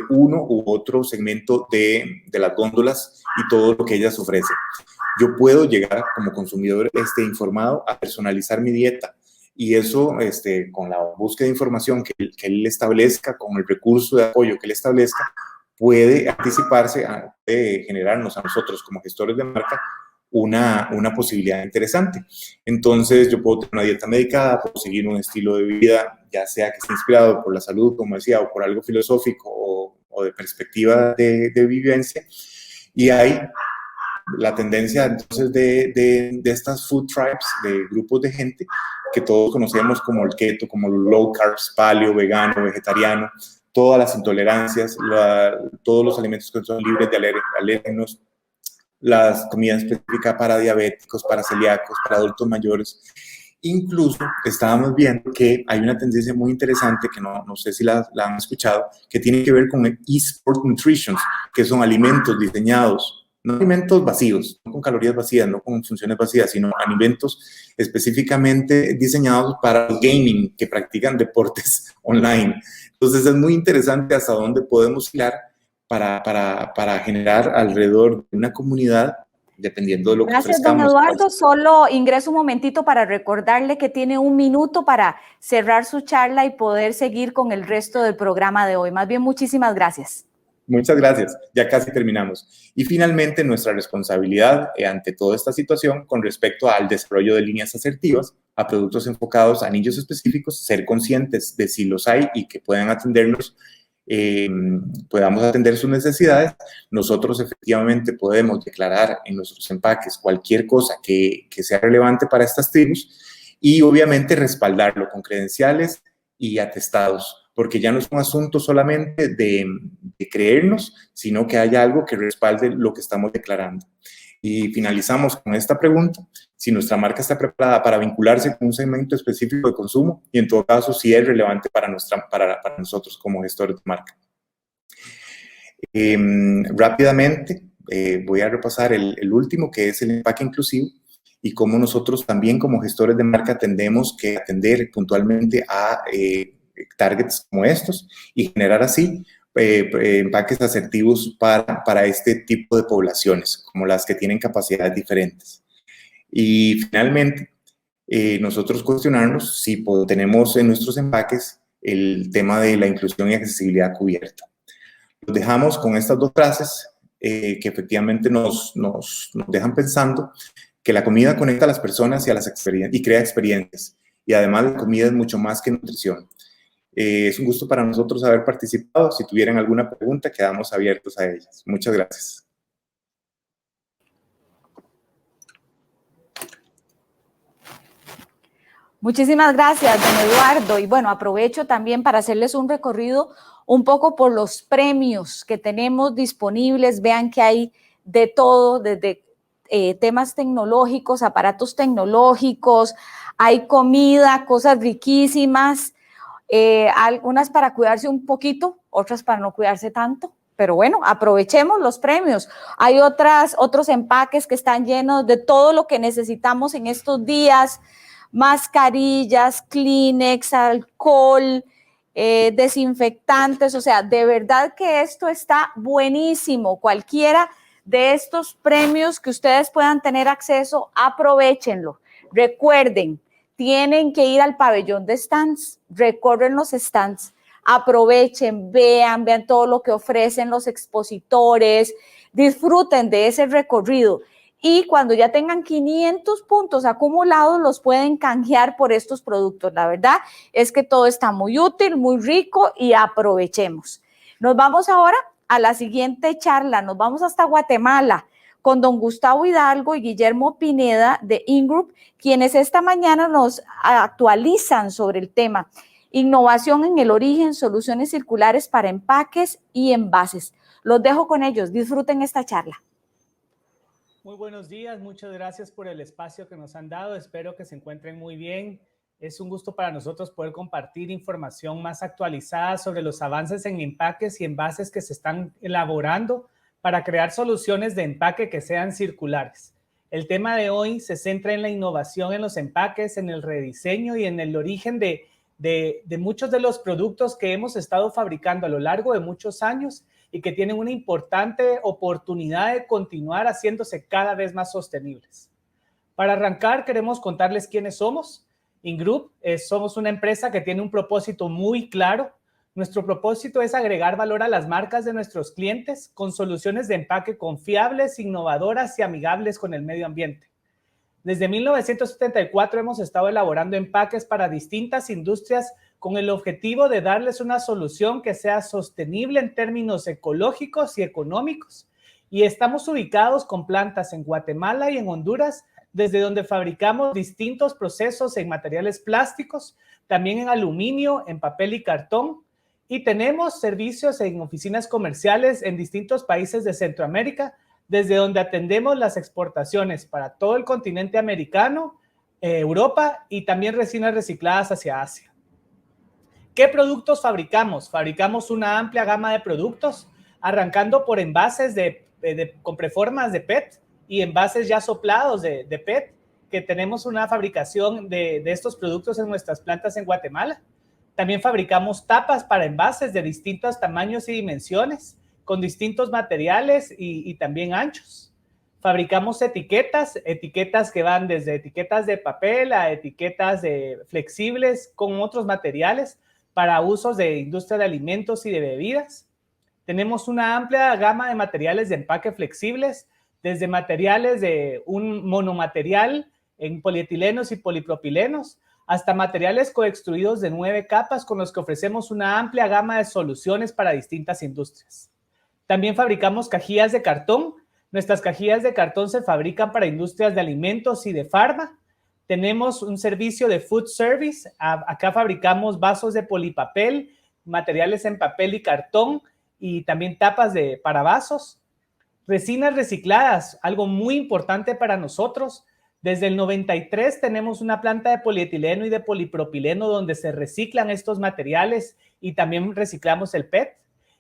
uno u otro segmento de las góndolas y todo lo que ellas ofrecen. Yo puedo llegar como consumidor informado a personalizar mi dieta, y eso con la búsqueda de información que él establezca, con el recurso de apoyo que él establezca, puede anticiparse, puede generarnos a nosotros como gestores de marca una posibilidad interesante. Entonces, yo puedo tener una dieta medicada, puedo seguir un estilo de vida, ya sea que esté inspirado por la salud, como decía, o por algo filosófico o de perspectiva de vivencia. Y hay la tendencia, entonces, de estas food tribes, de grupos de gente que todos conocemos como el keto, como el low carbs, paleo, vegano, vegetariano, todas las intolerancias, todos los alimentos que son libres de alérgenos, las comidas específicas para diabéticos, para celíacos, para adultos mayores. Incluso estábamos viendo que hay una tendencia muy interesante, que no sé si la han escuchado, que tiene que ver con el e-sport nutrition, que son alimentos diseñados, no alimentos vacíos, no con calorías vacías, no con funciones vacías, sino alimentos específicamente diseñados para el gaming, que practican deportes online. Entonces es muy interesante hasta dónde podemos hilar para generar alrededor de una comunidad, dependiendo de lo que ofrezcamos. Gracias, don Eduardo. Solo ingreso un momentito para recordarle que tiene 1 minuto para cerrar su charla y poder seguir con el resto del programa de hoy. Más bien, muchísimas gracias. Muchas gracias. Ya casi terminamos. Y finalmente, nuestra responsabilidad ante toda esta situación con respecto al desarrollo de líneas asertivas a productos enfocados a nichos específicos, ser conscientes de si los hay y que puedan atendernos, podamos atender sus necesidades. Nosotros efectivamente podemos declarar en nuestros empaques cualquier cosa que sea relevante para estas tribus y obviamente respaldarlo con credenciales y atestados, porque ya no es un asunto solamente de creernos, sino que haya algo que respalde lo que estamos declarando. Y finalizamos con esta pregunta: si nuestra marca está preparada para vincularse con un segmento específico de consumo, y en todo caso si es relevante para nosotros como gestores de marca. Rápidamente voy a repasar el último, que es el empaque inclusivo, y cómo nosotros también como gestores de marca tendemos que atender puntualmente a targets como estos y generar así empaques asertivos para este tipo de poblaciones, como las que tienen capacidades diferentes. Y finalmente, nosotros cuestionarnos si tenemos en nuestros empaques el tema de la inclusión y accesibilidad cubierta. Los dejamos con estas dos frases que efectivamente nos dejan pensando que la comida conecta a las personas y a las experiencias y crea experiencias. Y además la comida es mucho más que nutrición. Es un gusto para nosotros haber participado. Si tuvieran alguna pregunta, quedamos abiertos a ellas. Muchas gracias. Muchísimas gracias, don Eduardo. Y bueno, aprovecho también para hacerles un recorrido un poco por los premios que tenemos disponibles. Vean que hay de todo, desde temas tecnológicos, aparatos tecnológicos, hay comida, cosas riquísimas, algunas para cuidarse un poquito, otras para no cuidarse tanto. Pero bueno, aprovechemos los premios. Hay otros empaques que están llenos de todo lo que necesitamos en estos días: mascarillas, Kleenex, alcohol, desinfectantes. O sea, de verdad que esto está buenísimo. Cualquiera de estos premios que ustedes puedan tener acceso, aprovéchenlo. Recuerden, tienen que ir al pabellón de stands, recorren los stands, aprovechen, vean todo lo que ofrecen los expositores, disfruten de ese recorrido. Y cuando ya tengan 500 puntos acumulados, los pueden canjear por estos productos. La verdad es que todo está muy útil, muy rico, y aprovechemos. Nos vamos ahora a la siguiente charla. Nos vamos hasta Guatemala con don Gustavo Hidalgo y Guillermo Pineda de Ingroup, quienes esta mañana nos actualizan sobre el tema: innovación en el origen, soluciones circulares para empaques y envases. Los dejo con ellos. Disfruten esta charla. Muy buenos días, muchas gracias por el espacio que nos han dado. Espero que se encuentren muy bien. Es un gusto para nosotros poder compartir información más actualizada sobre los avances en empaques y envases que se están elaborando para crear soluciones de empaque que sean circulares. El tema de hoy se centra en la innovación en los empaques, en el rediseño y en el origen de muchos de los productos que hemos estado fabricando a lo largo de muchos años y que tienen una importante oportunidad de continuar haciéndose cada vez más sostenibles. Para arrancar, queremos contarles quiénes somos. Ingroup somos una empresa que tiene un propósito muy claro. Nuestro propósito es agregar valor a las marcas de nuestros clientes con soluciones de empaque confiables, innovadoras y amigables con el medio ambiente. Desde 1974 hemos estado elaborando empaques para distintas industrias con el objetivo de darles una solución que sea sostenible en términos ecológicos y económicos. Y estamos ubicados con plantas en Guatemala y en Honduras, desde donde fabricamos distintos procesos en materiales plásticos, también en aluminio, en papel y cartón. Y tenemos servicios en oficinas comerciales en distintos países de Centroamérica, desde donde atendemos las exportaciones para todo el continente americano, Europa y también resinas recicladas hacia Asia. ¿Qué productos fabricamos? Fabricamos una amplia gama de productos, arrancando por envases con preformas de PET y envases ya soplados de PET, que tenemos una fabricación de estos productos en nuestras plantas en Guatemala. También fabricamos tapas para envases de distintos tamaños y dimensiones, con distintos materiales y también anchos. Fabricamos etiquetas que van desde etiquetas de papel a etiquetas flexibles con otros materiales para usos de industria de alimentos y de bebidas. Tenemos una amplia gama de materiales de empaque flexibles, desde materiales de un monomaterial en polietilenos y polipropilenos, hasta materiales coextruidos de 9 capas con los que ofrecemos una amplia gama de soluciones para distintas industrias. También fabricamos cajillas de cartón. Nuestras cajillas de cartón se fabrican para industrias de alimentos y de farma. Tenemos un servicio de food service. Acá fabricamos vasos de polipapel, materiales en papel y cartón y también tapas para vasos. Resinas recicladas, algo muy importante para nosotros. Desde el 93 tenemos una planta de polietileno y de polipropileno donde se reciclan estos materiales y también reciclamos el PET.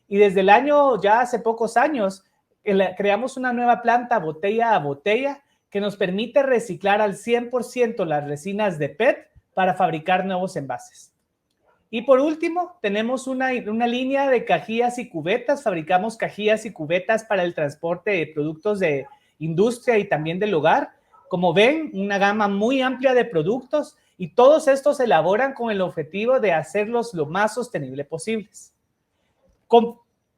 Y desde el año, ya hace pocos años, creamos una nueva planta botella a botella que nos permite reciclar al 100% las resinas de PET para fabricar nuevos envases. Y por último, tenemos una línea de cajillas y cubetas. Fabricamos cajillas y cubetas para el transporte de productos de industria y también del hogar. Como ven, una gama muy amplia de productos y todos estos se elaboran con el objetivo de hacerlos lo más sostenible posibles.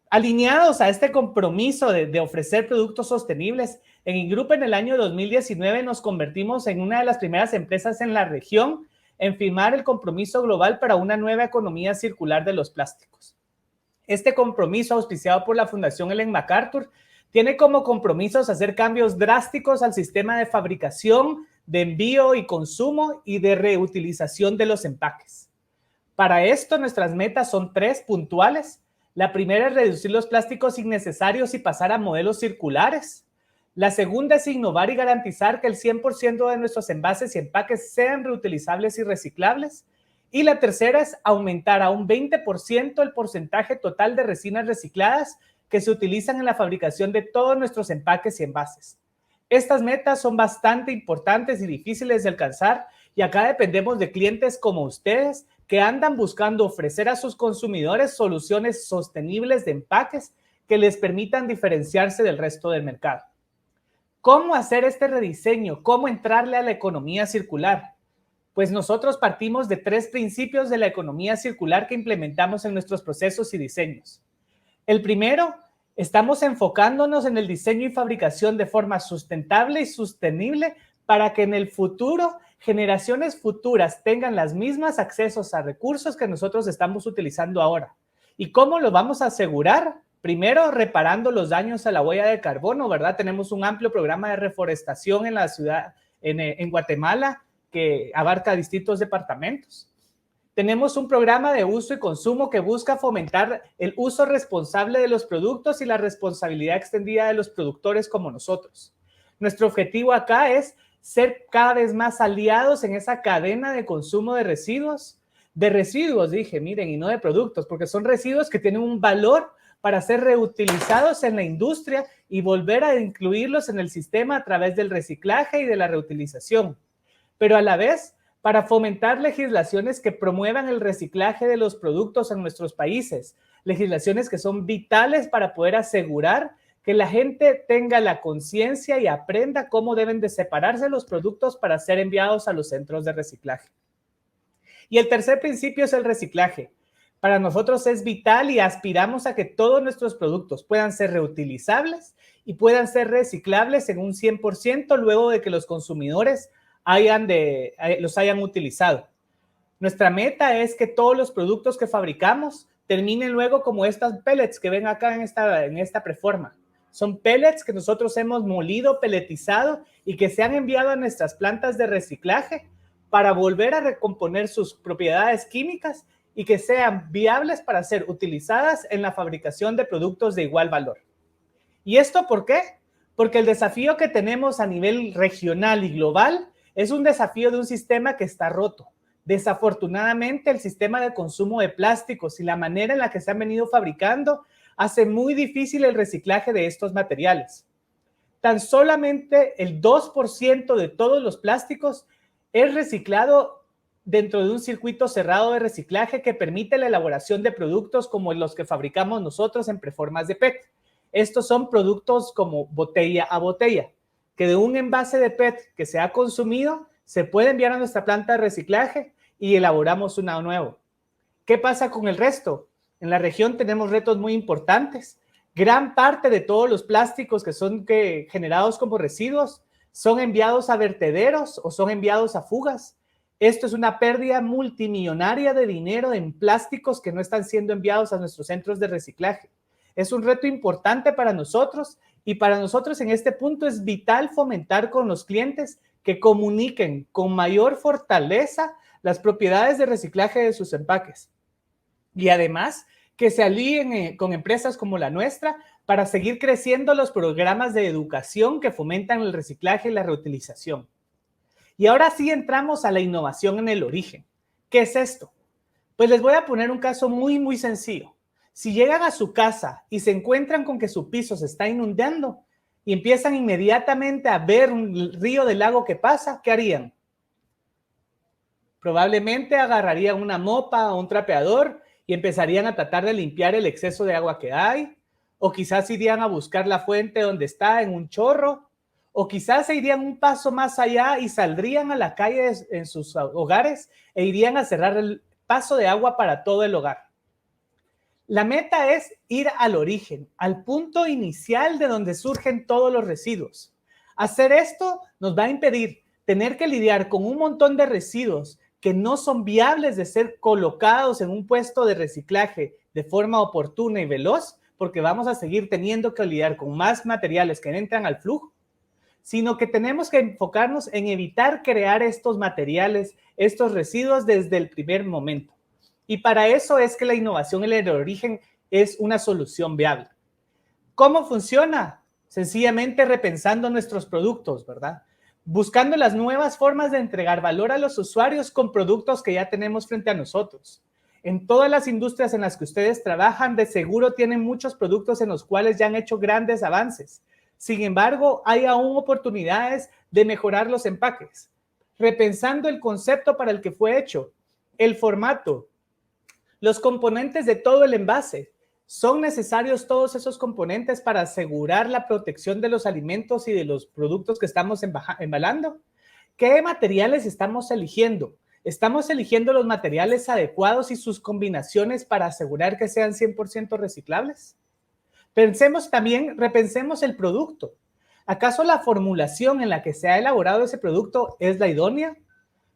Alineados a este compromiso de ofrecer productos sostenibles, en Ingrupa en el año 2019 nos convertimos en una de las primeras empresas en la región en firmar el compromiso global para una nueva economía circular de los plásticos. Este compromiso, auspiciado por la Fundación Ellen MacArthur, tiene como compromisos hacer cambios drásticos al sistema de fabricación, de envío y consumo y de reutilización de los empaques. Para esto, nuestras metas son 3 puntuales. La primera es reducir los plásticos innecesarios y pasar a modelos circulares. La segunda es innovar y garantizar que el 100% de nuestros envases y empaques sean reutilizables y reciclables. Y la tercera es aumentar a un 20% el porcentaje total de resinas recicladas que se utilizan en la fabricación de todos nuestros empaques y envases. Estas metas son bastante importantes y difíciles de alcanzar y acá dependemos de clientes como ustedes que andan buscando ofrecer a sus consumidores soluciones sostenibles de empaques que les permitan diferenciarse del resto del mercado. ¿Cómo hacer este rediseño? ¿Cómo entrarle a la economía circular? Pues nosotros partimos de 3 principios de la economía circular que implementamos en nuestros procesos y diseños. El primero, estamos enfocándonos en el diseño y fabricación de forma sustentable y sostenible para que en el futuro, generaciones futuras tengan los mismos accesos a recursos que nosotros estamos utilizando ahora. ¿Y cómo lo vamos a asegurar? Primero, reparando los daños a la huella de carbono, ¿verdad? Tenemos un amplio programa de reforestación en la ciudad, en Guatemala, que abarca distintos departamentos. Tenemos un programa de uso y consumo que busca fomentar el uso responsable de los productos y la responsabilidad extendida de los productores como nosotros. Nuestro objetivo acá es ser cada vez más aliados en esa cadena de consumo de residuos, dije, miren, y no de productos, porque son residuos que tienen un valor para ser reutilizados en la industria y volver a incluirlos en el sistema a través del reciclaje y de la reutilización. Pero a la vez, para fomentar legislaciones que promuevan el reciclaje de los productos en nuestros países, legislaciones que son vitales para poder asegurar que la gente tenga la conciencia y aprenda cómo deben de separarse los productos para ser enviados a los centros de reciclaje. Y el tercer principio es el reciclaje. Para nosotros es vital y aspiramos a que todos nuestros productos puedan ser reutilizables y puedan ser reciclables en un 100% luego de que los consumidores los hayan utilizado. Nuestra meta es que todos los productos que fabricamos terminen luego como estas pellets que ven acá en esta preforma. Son pellets que nosotros hemos molido, pelletizado y que se han enviado a nuestras plantas de reciclaje para volver a recomponer sus propiedades químicas y que sean viables para ser utilizadas en la fabricación de productos de igual valor. ¿Y esto por qué? Porque el desafío que tenemos a nivel regional y global es un desafío de un sistema que está roto. Desafortunadamente, el sistema de consumo de plásticos y la manera en la que se han venido fabricando hace muy difícil el reciclaje de estos materiales. Tan solamente el 2% de todos los plásticos es reciclado dentro de un circuito cerrado de reciclaje que permite la elaboración de productos como los que fabricamos nosotros en preformas de PET. Estos son productos como botella a botella, que de un envase de PET que se ha consumido, se puede enviar a nuestra planta de reciclaje y elaboramos uno nuevo. ¿Qué pasa con el resto? En la región tenemos retos muy importantes. Gran parte de todos los plásticos que son generados como residuos son enviados a vertederos o son enviados a fugas. Esto es una pérdida multimillonaria de dinero en plásticos que no están siendo enviados a nuestros centros de reciclaje. Es un reto importante para nosotros y para nosotros en este punto es vital fomentar con los clientes que comuniquen con mayor fortaleza las propiedades de reciclaje de sus empaques. Y además que se alíen con empresas como la nuestra para seguir creciendo los programas de educación que fomentan el reciclaje y la reutilización. Y ahora sí entramos a la innovación en el origen. ¿Qué es esto? Pues les voy a poner un caso muy, muy sencillo. Si llegan a su casa y se encuentran con que su piso se está inundando y empiezan inmediatamente a ver un río del lago que pasa, ¿qué harían? Probablemente agarrarían una mopa o un trapeador y empezarían a tratar de limpiar el exceso de agua que hay, o quizás irían a buscar la fuente donde está en un chorro, O quizás se irían un paso más allá y saldrían a la calle en sus hogares e irían a cerrar el paso de agua para todo el hogar. La meta es ir al origen, al punto inicial de donde surgen todos los residuos. Hacer esto nos va a impedir tener que lidiar con un montón de residuos que no son viables de ser colocados en un puesto de reciclaje de forma oportuna y veloz, porque vamos a seguir teniendo que lidiar con más materiales que entran al flujo, sino que tenemos que enfocarnos en evitar crear estos materiales, estos residuos desde el primer momento. Y para eso es que la innovación en el origen es una solución viable. ¿Cómo funciona? Sencillamente repensando nuestros productos, ¿verdad? Buscando las nuevas formas de entregar valor a los usuarios con productos que ya tenemos frente a nosotros. En todas las industrias en las que ustedes trabajan, de seguro tienen muchos productos en los cuales ya han hecho grandes avances. Sin embargo, hay aún oportunidades de mejorar los empaques, repensando el concepto para el que fue hecho, el formato, los componentes de todo el envase. ¿Son necesarios todos esos componentes para asegurar la protección de los alimentos y de los productos que estamos embalando? ¿Qué materiales estamos eligiendo? ¿Estamos eligiendo los materiales adecuados y sus combinaciones para asegurar que sean 100% reciclables? Repensemos el producto. ¿Acaso la formulación en la que se ha elaborado ese producto es la idónea?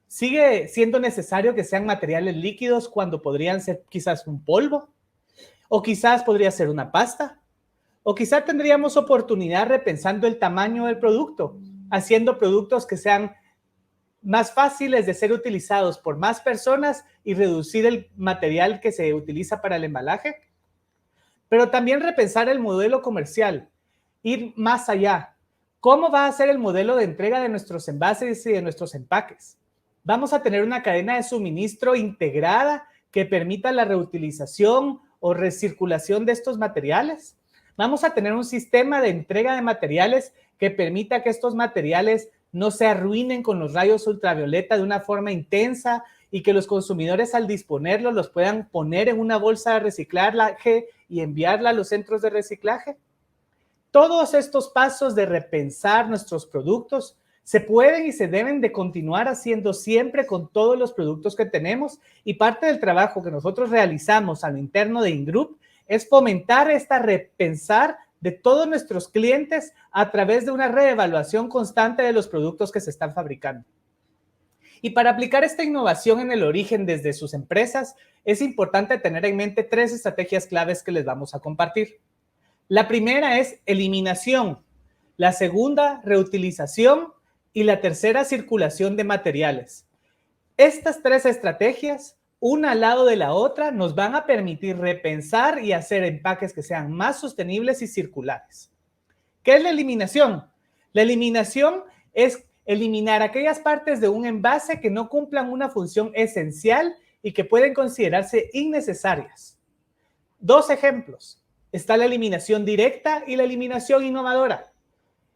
¿Sigue siendo necesario que sean materiales líquidos cuando podrían ser quizás un polvo? ¿O quizás podría ser una pasta? ¿O quizás tendríamos oportunidad repensando el tamaño del producto, haciendo productos que sean más fáciles de ser utilizados por más personas y reducir el material que se utiliza para el embalaje? Pero también repensar el modelo comercial, ir más allá. ¿Cómo va a ser el modelo de entrega de nuestros envases y de nuestros empaques? ¿Vamos a tener una cadena de suministro integrada que permita la reutilización o recirculación de estos materiales? ¿Vamos a tener un sistema de entrega de materiales que permita que estos materiales no se arruinen con los rayos ultravioleta de una forma intensa y que los consumidores al disponerlos los puedan poner en una bolsa de reciclaje y enviarla a los centros de reciclaje? Todos estos pasos de repensar nuestros productos se pueden y se deben de continuar haciendo siempre con todos los productos que tenemos, y parte del trabajo que nosotros realizamos al interno de Ingroup es fomentar esta repensar de todos nuestros clientes a través de una reevaluación constante de los productos que se están fabricando. Y para aplicar esta innovación en el origen desde sus empresas, es importante tener en mente 3 estrategias claves que les vamos a compartir. La primera es eliminación, la segunda, reutilización, y la tercera, circulación de materiales. Estas 3 estrategias, una al lado de la otra, nos van a permitir repensar y hacer empaques que sean más sostenibles y circulares. ¿Qué es la eliminación? La eliminación es eliminar aquellas partes de un envase que no cumplan una función esencial y que pueden considerarse innecesarias. 2 ejemplos. Está la eliminación directa y la eliminación innovadora.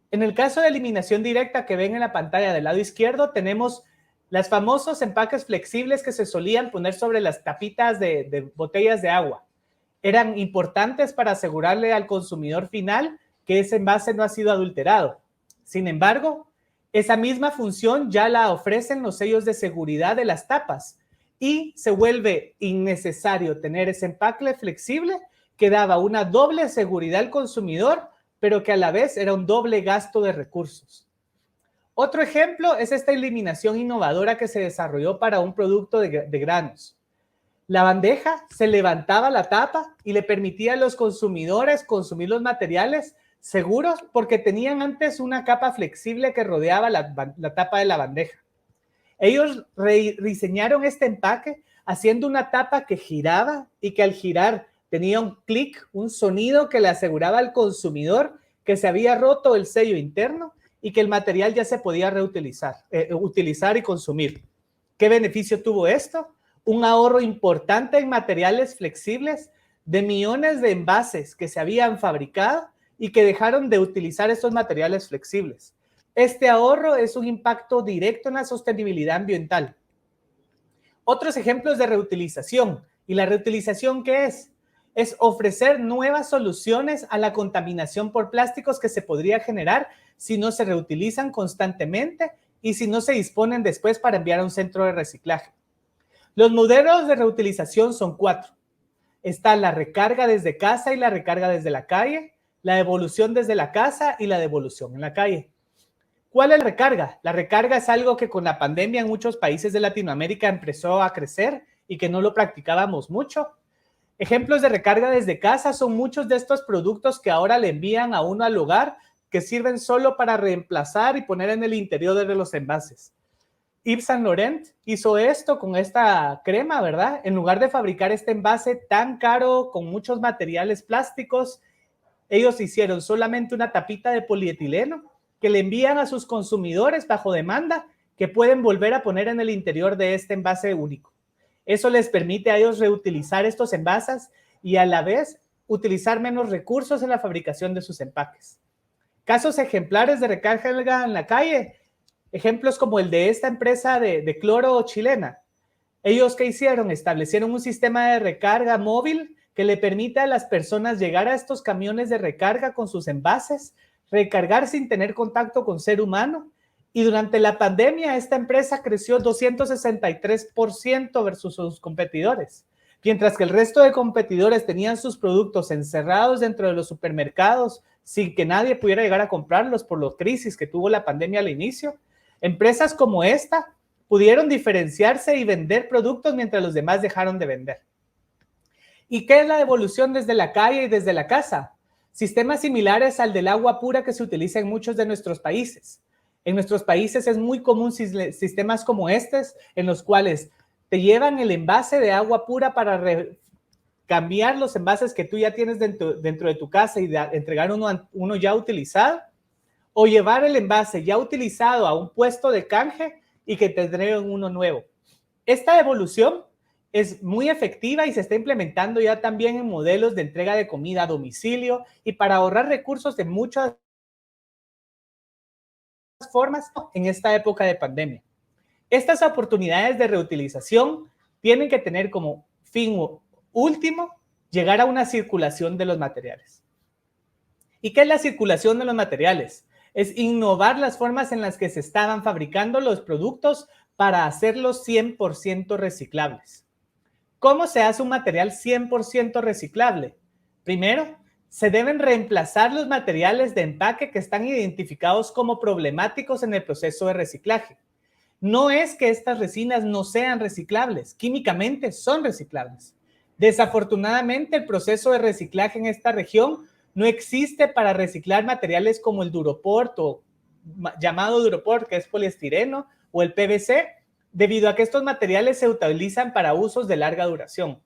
En el caso de eliminación directa que ven en la pantalla del lado izquierdo, tenemos los famosos empaques flexibles que se solían poner sobre las tapitas de botellas de agua. Eran importantes para asegurarle al consumidor final que ese envase no ha sido adulterado. Sin embargo, esa misma función ya la ofrecen los sellos de seguridad de las tapas y se vuelve innecesario tener ese empaque flexible que daba una doble seguridad al consumidor, pero que a la vez era un doble gasto de recursos. Otro ejemplo es esta eliminación innovadora que se desarrolló para un producto de granos. La bandeja se levantaba la tapa y le permitía a los consumidores consumir los materiales seguros porque tenían antes una capa flexible que rodeaba la tapa de la bandeja. Ellos rediseñaron este empaque haciendo una tapa que giraba y que al girar tenía un clic, un sonido que le aseguraba al consumidor que se había roto el sello interno y que el material ya se podía utilizar y consumir. ¿Qué beneficio tuvo esto? Un ahorro importante en materiales flexibles de millones de envases que se habían fabricado y que dejaron de utilizar estos materiales flexibles. Este ahorro es un impacto directo en la sostenibilidad ambiental. Otros ejemplos de reutilización. ¿Y la reutilización qué es? es ofrecer nuevas soluciones a la contaminación por plásticos que se podría generar si no se reutilizan constantemente y si no se disponen después para enviar a un centro de reciclaje. Los modelos de reutilización son 4. Está la recarga desde casa y la recarga desde la calle, la devolución desde la casa y la devolución en la calle. ¿Cuál es la recarga? La recarga es algo que con la pandemia en muchos países de Latinoamérica empezó a crecer y que no lo practicábamos mucho. Ejemplos de recarga desde casa son muchos de estos productos que ahora le envían a uno al hogar, que sirven solo para reemplazar y poner en el interior de los envases. Yves Saint Laurent hizo esto con esta crema, ¿verdad? En lugar de fabricar este envase tan caro con muchos materiales plásticos, ellos hicieron solamente una tapita de polietileno que le envían a sus consumidores bajo demanda, que pueden volver a poner en el interior de este envase único. Eso les permite a ellos reutilizar estos envases y a la vez utilizar menos recursos en la fabricación de sus empaques. Casos ejemplares de recarga en la calle, ejemplos como el de esta empresa de cloro chilena. Ellos, ¿qué hicieron? Establecieron un sistema de recarga móvil que le permite a las personas llegar a estos camiones de recarga con sus envases, recargar sin tener contacto con ser humano. Y durante la pandemia, esta empresa creció 263% versus sus competidores. Mientras que el resto de competidores tenían sus productos encerrados dentro de los supermercados sin que nadie pudiera llegar a comprarlos por la crisis que tuvo la pandemia al inicio, empresas como esta pudieron diferenciarse y vender productos mientras los demás dejaron de vender. ¿Y qué es la devolución desde la calle y desde la casa? Sistemas similares al del agua pura que se utiliza en muchos de nuestros países. En nuestros países es muy común sistemas como estos, en los cuales te llevan el envase de agua pura para cambiar los envases que tú ya tienes dentro de tu casa y entregar uno ya utilizado, o llevar el envase ya utilizado a un puesto de canje y que te entreguen uno nuevo. Esta devolución es muy efectiva y se está implementando ya también en modelos de entrega de comida a domicilio y para ahorrar recursos de muchas formas en esta época de pandemia. Estas oportunidades de reutilización tienen que tener como fin último llegar a una circulación de los materiales. ¿Y qué es la circulación de los materiales? Es innovar las formas en las que se estaban fabricando los productos para hacerlos 100% reciclables. ¿Cómo se hace un material 100% reciclable? Primero, se deben reemplazar los materiales de empaque que están identificados como problemáticos en el proceso de reciclaje. No es que estas resinas no sean reciclables, químicamente son reciclables. Desafortunadamente, el proceso de reciclaje en esta región no existe para reciclar materiales como el Duroport o llamado Duroport, que es poliestireno, o el PVC, debido a que estos materiales se utilizan para usos de larga duración.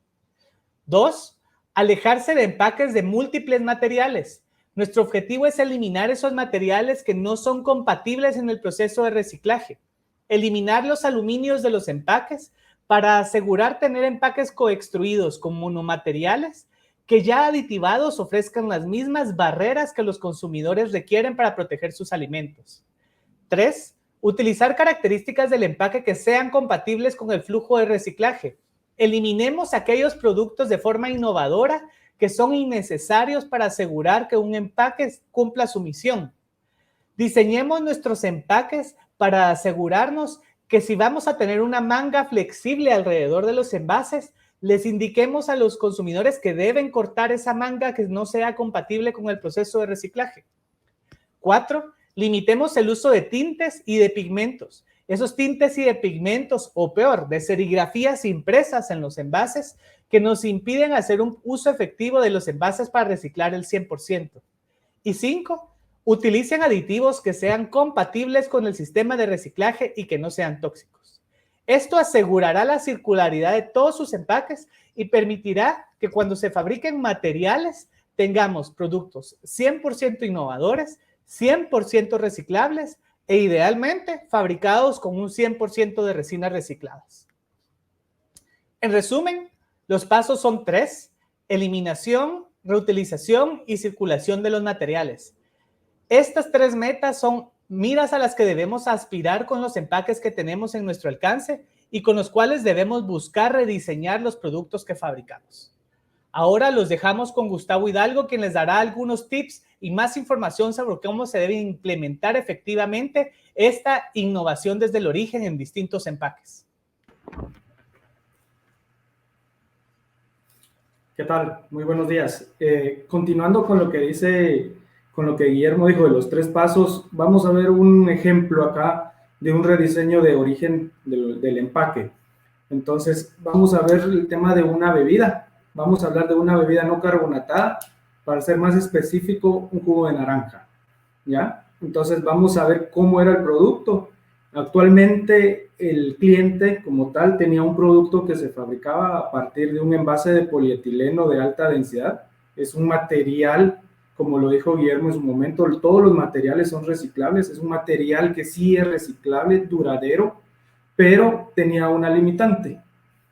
2. Alejarse de empaques de múltiples materiales. Nuestro objetivo es eliminar esos materiales que no son compatibles en el proceso de reciclaje. Eliminar los aluminios de los empaques para asegurar tener empaques coextruidos con monomateriales que ya aditivados ofrezcan las mismas barreras que los consumidores requieren para proteger sus alimentos. 3. Utilizar características del empaque que sean compatibles con el flujo de reciclaje. Eliminemos aquellos productos de forma innovadora que son innecesarios para asegurar que un empaque cumpla su misión. Diseñemos nuestros empaques para asegurarnos que si vamos a tener una manga flexible alrededor de los envases, les indiquemos a los consumidores que deben cortar esa manga que no sea compatible con el proceso de reciclaje. 4. Limitemos el uso de tintes y de pigmentos. Esos tintes y de pigmentos, o peor, de serigrafías impresas en los envases que nos impiden hacer un uso efectivo de los envases para reciclar el 100%. Y 5. Utilicen aditivos que sean compatibles con el sistema de reciclaje y que no sean tóxicos. Esto asegurará la circularidad de todos sus empaques y permitirá que cuando se fabriquen materiales tengamos productos 100% innovadores, 100% reciclables e idealmente fabricados con un 100% de resinas recicladas. En resumen, los pasos son 3: eliminación, reutilización y circulación de los materiales. Estas 3 metas son miras a las que debemos aspirar con los empaques que tenemos en nuestro alcance y con los cuales debemos buscar rediseñar los productos que fabricamos. Ahora los dejamos con Gustavo Hidalgo, quien les dará algunos tips y más información sobre cómo se debe implementar efectivamente esta innovación desde el origen en distintos empaques. ¿Qué tal? Muy buenos días. Continuando con lo que Guillermo dijo de los 3 pasos, vamos a ver un ejemplo acá de un rediseño de origen del empaque. Entonces, vamos a ver el tema de una bebida. Vamos a hablar de una bebida no carbonatada, para ser más específico, un jugo de naranja, ¿ya? Entonces, vamos a ver cómo era el producto. Actualmente, el cliente como tal tenía un producto que se fabricaba a partir de un envase de polietileno de alta densidad. Es un material, como lo dijo Guillermo en su momento, todos los materiales son reciclables. Es un material que sí es reciclable, duradero, pero tenía una limitante.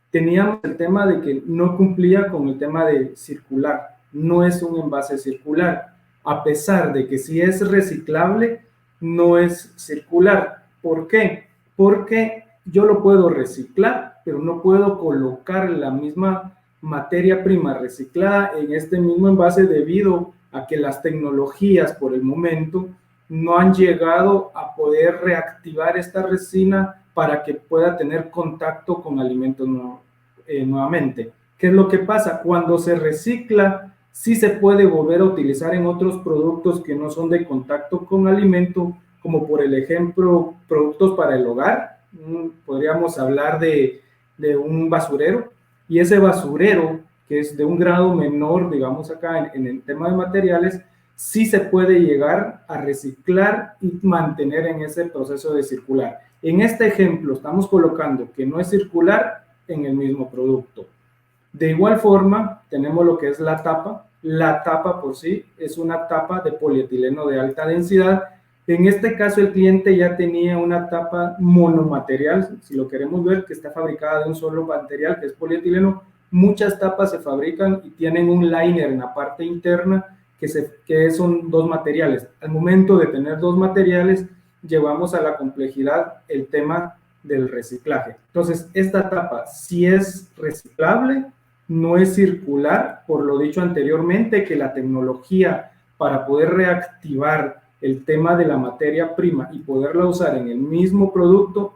Teníamos el tema de que no cumplía con el tema de circular. No es un envase circular. A pesar de que sí es reciclable, no es circular. ¿Por qué? Porque yo lo puedo reciclar, pero no puedo colocar la misma materia prima reciclada en este mismo envase debido a que las tecnologías por el momento no han llegado a poder reactivar esta resina para que pueda tener contacto con alimentos nuevamente. ¿Qué es lo que pasa? Cuando se recicla, sí se puede volver a utilizar en otros productos que no son de contacto con alimento, como por el ejemplo, productos para el hogar. Podríamos hablar de un basurero, y ese basurero, que es de un grado menor, digamos acá en el tema de materiales, sí se puede llegar a reciclar y mantener en ese proceso de circular. En este ejemplo estamos colocando que no es circular en el mismo producto. De igual forma, tenemos lo que es la tapa. La tapa por sí es una tapa de polietileno de alta densidad. En este caso, el cliente ya tenía una tapa monomaterial, si lo queremos ver, que está fabricada de un solo material, que es polietileno. Muchas tapas se fabrican y tienen un liner en la parte interna, que son 2 materiales. Al momento de tener 2 materiales, llevamos a la complejidad el tema del reciclaje. Entonces, esta tapa sí es reciclable, no es circular, por lo dicho anteriormente, que la tecnología para poder reactivar el tema de la materia prima y poderla usar en el mismo producto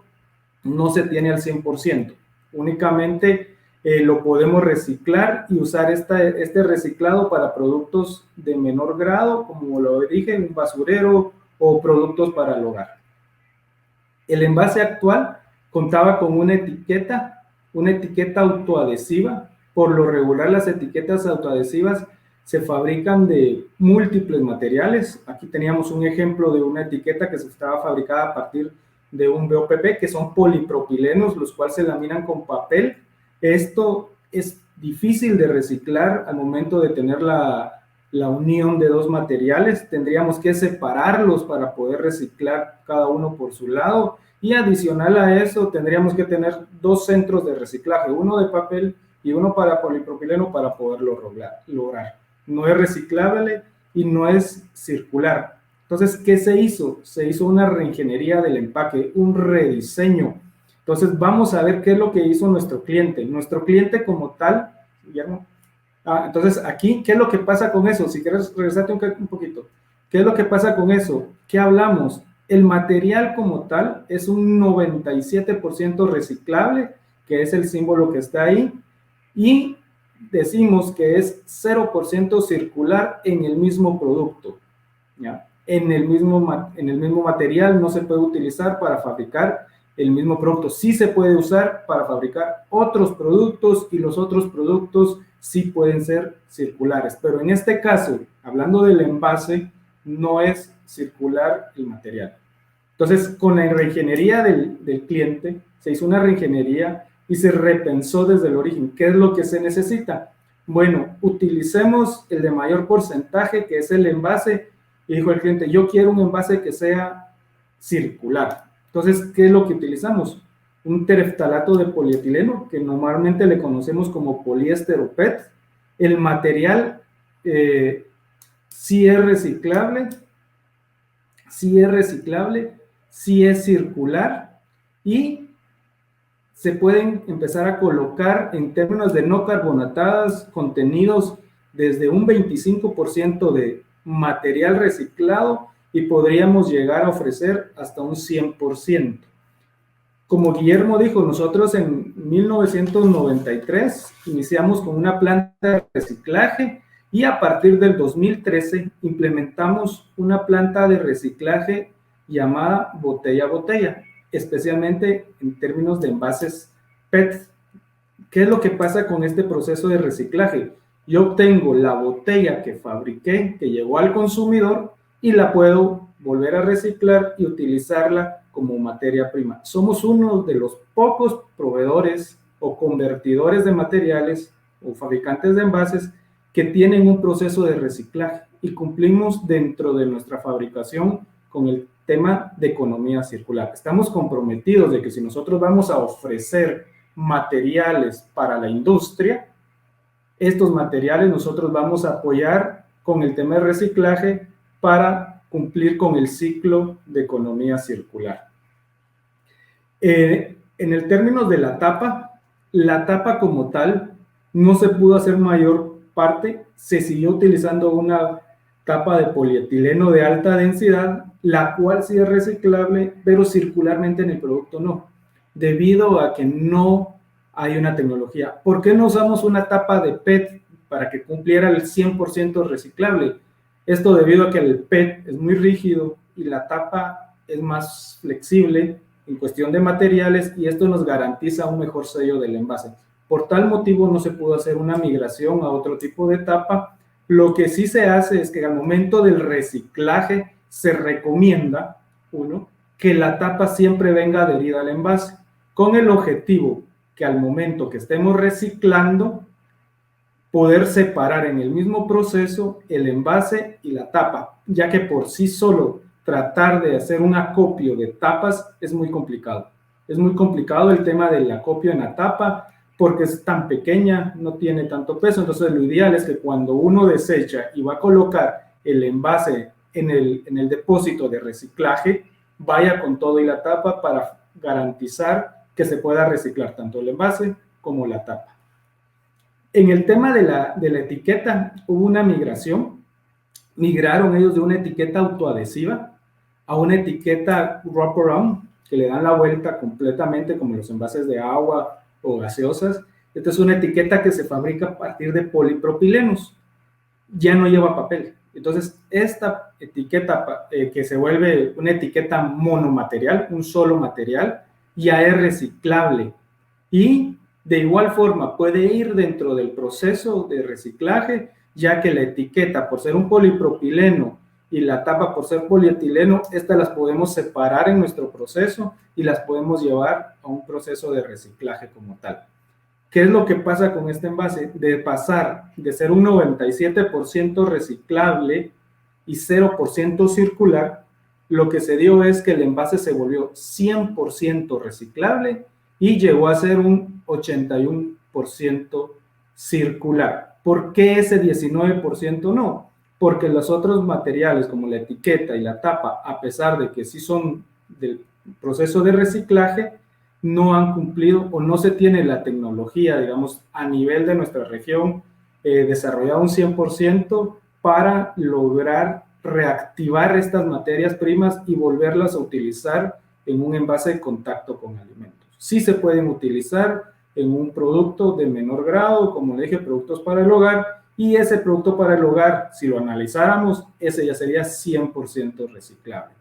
no se tiene al 100%. Únicamente lo podemos reciclar y usar este reciclado para productos de menor grado, como lo dije, un basurero o productos para el hogar. El envase actual contaba con una etiqueta autoadhesiva. Por lo regular, las etiquetas autoadhesivas se fabrican de múltiples materiales. Aquí teníamos un ejemplo de una etiqueta que se estaba fabricada a partir de un BOPP, que son polipropilenos, los cuales se laminan con papel. Esto es difícil de reciclar al momento de tener la unión de 2 materiales. Tendríamos que separarlos para poder reciclar cada uno por su lado, y adicional a eso tendríamos que tener 2 centros de reciclaje, uno de papel y uno para polipropileno, para poderlo lograr. No es reciclable y no es circular. Entonces, ¿qué se hizo? Se hizo una reingeniería del empaque, un rediseño. Entonces, vamos a ver qué es lo que hizo nuestro cliente. Nuestro cliente como tal, Guillermo. Entonces, aquí, ¿qué es lo que pasa con eso? Si quieres, regresarte un poquito. ¿Qué es lo que pasa con eso? ¿Qué hablamos? El material como tal es un 97% reciclable, que es el símbolo que está ahí, y decimos que es 0% circular en el mismo producto, ¿ya? En el mismo material no se puede utilizar para fabricar el mismo producto. Sí se puede usar para fabricar otros productos, y los otros productos sí pueden ser circulares. Pero en este caso, hablando del envase, no es circular el material. Entonces, con la reingeniería del cliente, se hizo una reingeniería y se repensó desde el origen. ¿Qué es lo que se necesita? Bueno, utilicemos el de mayor porcentaje, que es el envase. Y dijo el cliente, yo quiero un envase que sea circular. Entonces, ¿qué es lo que utilizamos? Un tereftalato de polietileno, que normalmente le conocemos como poliéster o PET. El material sí es reciclable, sí es circular, y se pueden empezar a colocar en términos de no carbonatadas contenidos desde un 25% de material reciclado y podríamos llegar a ofrecer hasta un 100%. Como Guillermo dijo, nosotros en 1993 iniciamos con una planta de reciclaje y a partir del 2013 implementamos una planta de reciclaje llamada botella a botella, especialmente en términos de envases PET. ¿Qué es lo que pasa con este proceso de reciclaje? Yo obtengo la botella que fabriqué, que llegó al consumidor, y la puedo volver a reciclar y utilizarla como materia prima. Somos uno de los pocos proveedores o convertidores de materiales o fabricantes de envases que tienen un proceso de reciclaje y cumplimos dentro de nuestra fabricación con el tema de economía circular. Estamos comprometidos de que si nosotros vamos a ofrecer materiales para la industria, estos materiales nosotros vamos a apoyar con el tema de reciclaje para cumplir con el ciclo de economía circular. En el término de la tapa como tal no se pudo hacer mayor parte, se siguió utilizando una tapa de polietileno de alta densidad, la cual sí es reciclable, pero circularmente en el producto no, debido a que no hay una tecnología. ¿Por qué no usamos una tapa de PET para que cumpliera el 100% reciclable? Esto debido a que el PET es muy rígido y la tapa es más flexible en cuestión de materiales y esto nos garantiza un mejor sello del envase. Por tal motivo no se pudo hacer una migración a otro tipo de tapa. Lo que sí se hace es que al momento del reciclaje se recomienda, que la tapa siempre venga adherida al envase, con el objetivo que al momento que estemos reciclando, poder separar en el mismo proceso el envase y la tapa, ya que por sí solo tratar de hacer un acopio de tapas es muy complicado. Es muy complicado el tema del acopio en la tapa porque es tan pequeña, no tiene tanto peso, entonces lo ideal es que cuando uno desecha y va a colocar el envase en el depósito de reciclaje, vaya con todo y la tapa para garantizar que se pueda reciclar tanto el envase como la tapa. En el tema de la etiqueta hubo una migración, migraron ellos de una etiqueta autoadhesiva a una etiqueta wrap-around, que le dan la vuelta completamente como los envases de agua o gaseosas. Esta es una etiqueta que se fabrica a partir de polipropilenos, ya no lleva papel. Entonces, esta etiqueta que se vuelve una etiqueta monomaterial, un solo material, ya es reciclable y de igual forma puede ir dentro del proceso de reciclaje, ya que la etiqueta, por ser un polipropileno y la tapa por ser polietileno, estas las podemos separar en nuestro proceso y las podemos llevar a un proceso de reciclaje como tal. ¿Qué es lo que pasa con este envase? De pasar de ser un 97% reciclable y 0% circular, lo que se dio es que el envase se volvió 100% reciclable y llegó a ser un 81% circular. ¿Por qué ese 19% no? Porque los otros materiales como la etiqueta y la tapa, a pesar de que sí son del proceso de reciclaje, no han cumplido o no se tiene la tecnología, digamos, a nivel de nuestra región, desarrollado un 100% para lograr reactivar estas materias primas y volverlas a utilizar en un envase de contacto con alimentos. Sí se pueden utilizar en un producto de menor grado, como le dije, productos para el hogar, y ese producto para el hogar, si lo analizáramos, ese ya sería 100% reciclable.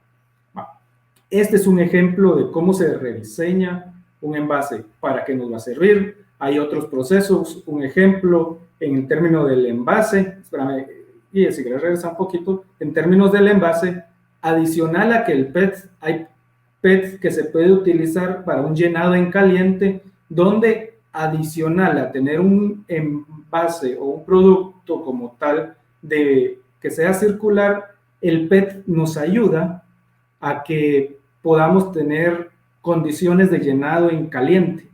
Este es un ejemplo de cómo se rediseña un envase, para qué nos va a servir. Hay otros procesos, un ejemplo en el término del envase, espérame, y si quieres regresar un poquito, en términos del envase, adicional a que el PET, hay PET que se puede utilizar para un llenado en caliente, donde adicional a tener un envase o un producto como tal de que sea circular, el PET nos ayuda a que podamos tener condiciones de llenado en caliente.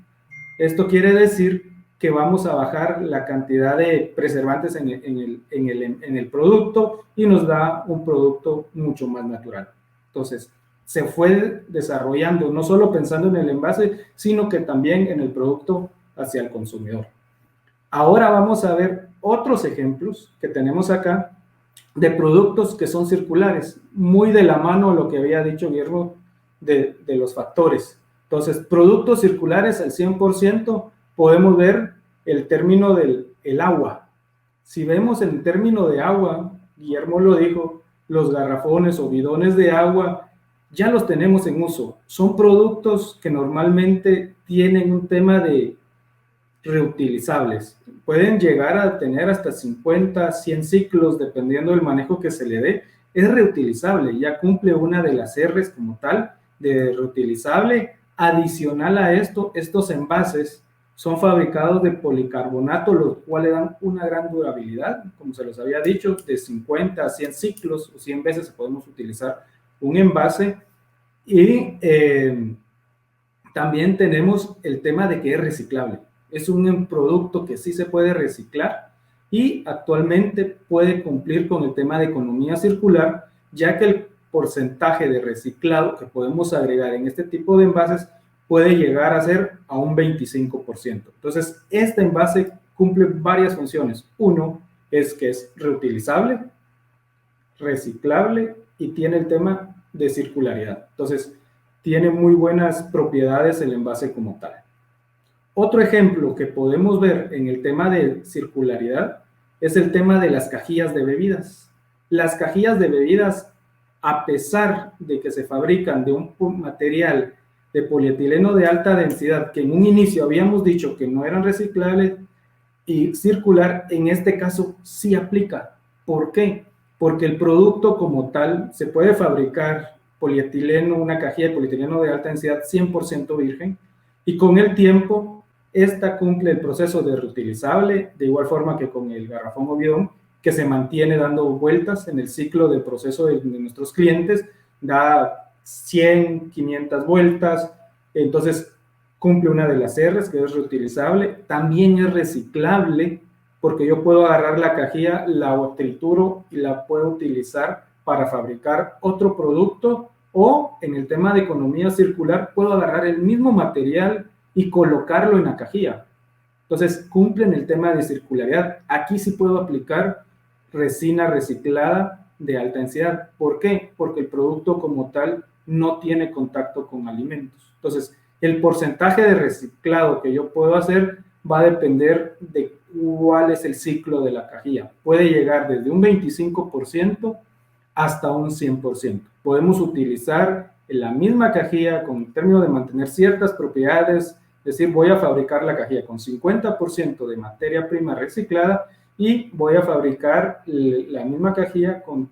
Esto quiere decir que vamos a bajar la cantidad de preservantes en el producto y nos da un producto mucho más natural. Entonces, se fue desarrollando, no solo pensando en el envase, sino que también en el producto hacia el consumidor. Ahora vamos a ver otros ejemplos que tenemos acá de productos que son circulares, muy de la mano a lo que había dicho Guillermo de los factores. Entonces, productos circulares al 100%, podemos ver el término del agua. Si vemos el término de agua, Guillermo lo dijo, los garrafones o bidones de agua ya los tenemos en uso. Son productos que normalmente tienen un tema de reutilizables. Pueden llegar a tener hasta 50, 100 ciclos, dependiendo del manejo que se le dé. Es reutilizable, ya cumple una de las R's como tal, de reutilizable. Adicional a esto, estos envases son fabricados de policarbonato, los cuales dan una gran durabilidad, como se los había dicho, de 50 a 100 ciclos o 100 veces podemos utilizar un envase. Y también tenemos el tema de que es reciclable. Es un producto que sí se puede reciclar y actualmente puede cumplir con el tema de economía circular, ya que el porcentaje de reciclado que podemos agregar en este tipo de envases puede llegar a ser a un 25%. Entonces, este envase cumple varias funciones. Uno es que es reutilizable, reciclable y tiene el tema de circularidad. Entonces, tiene muy buenas propiedades el envase como tal. Otro ejemplo que podemos ver en el tema de circularidad es el tema de las cajillas de bebidas. Las cajillas de bebidas, a pesar de que se fabrican de un material de polietileno de alta densidad, que en un inicio habíamos dicho que no eran reciclables y circular, en este caso sí aplica. ¿Por qué? Porque el producto como tal se puede fabricar polietileno, una cajilla de polietileno de alta densidad 100% virgen, y con el tiempo esta cumple el proceso de reutilizable, de igual forma que con el garrafón o bidón, que se mantiene dando vueltas en el ciclo del proceso de nuestros clientes, da 100, 500 vueltas, entonces cumple una de las R's, que es reutilizable. También es reciclable, porque yo puedo agarrar la cajilla, la trituro y la puedo utilizar para fabricar otro producto, o en el tema de economía circular, puedo agarrar el mismo material y colocarlo en la cajilla. Entonces, cumplen el tema de circularidad. Aquí sí puedo aplicar resina reciclada de alta densidad. ¿Por qué? Porque el producto como tal no tiene contacto con alimentos. Entonces, el porcentaje de reciclado que yo puedo hacer va a depender de cuál es el ciclo de la cajilla. Puede llegar desde un 25% hasta un 100%. Podemos utilizar la misma cajilla con el término de mantener ciertas propiedades, es decir, voy a fabricar la cajilla con 50% de materia prima reciclada y voy a fabricar la misma cajilla con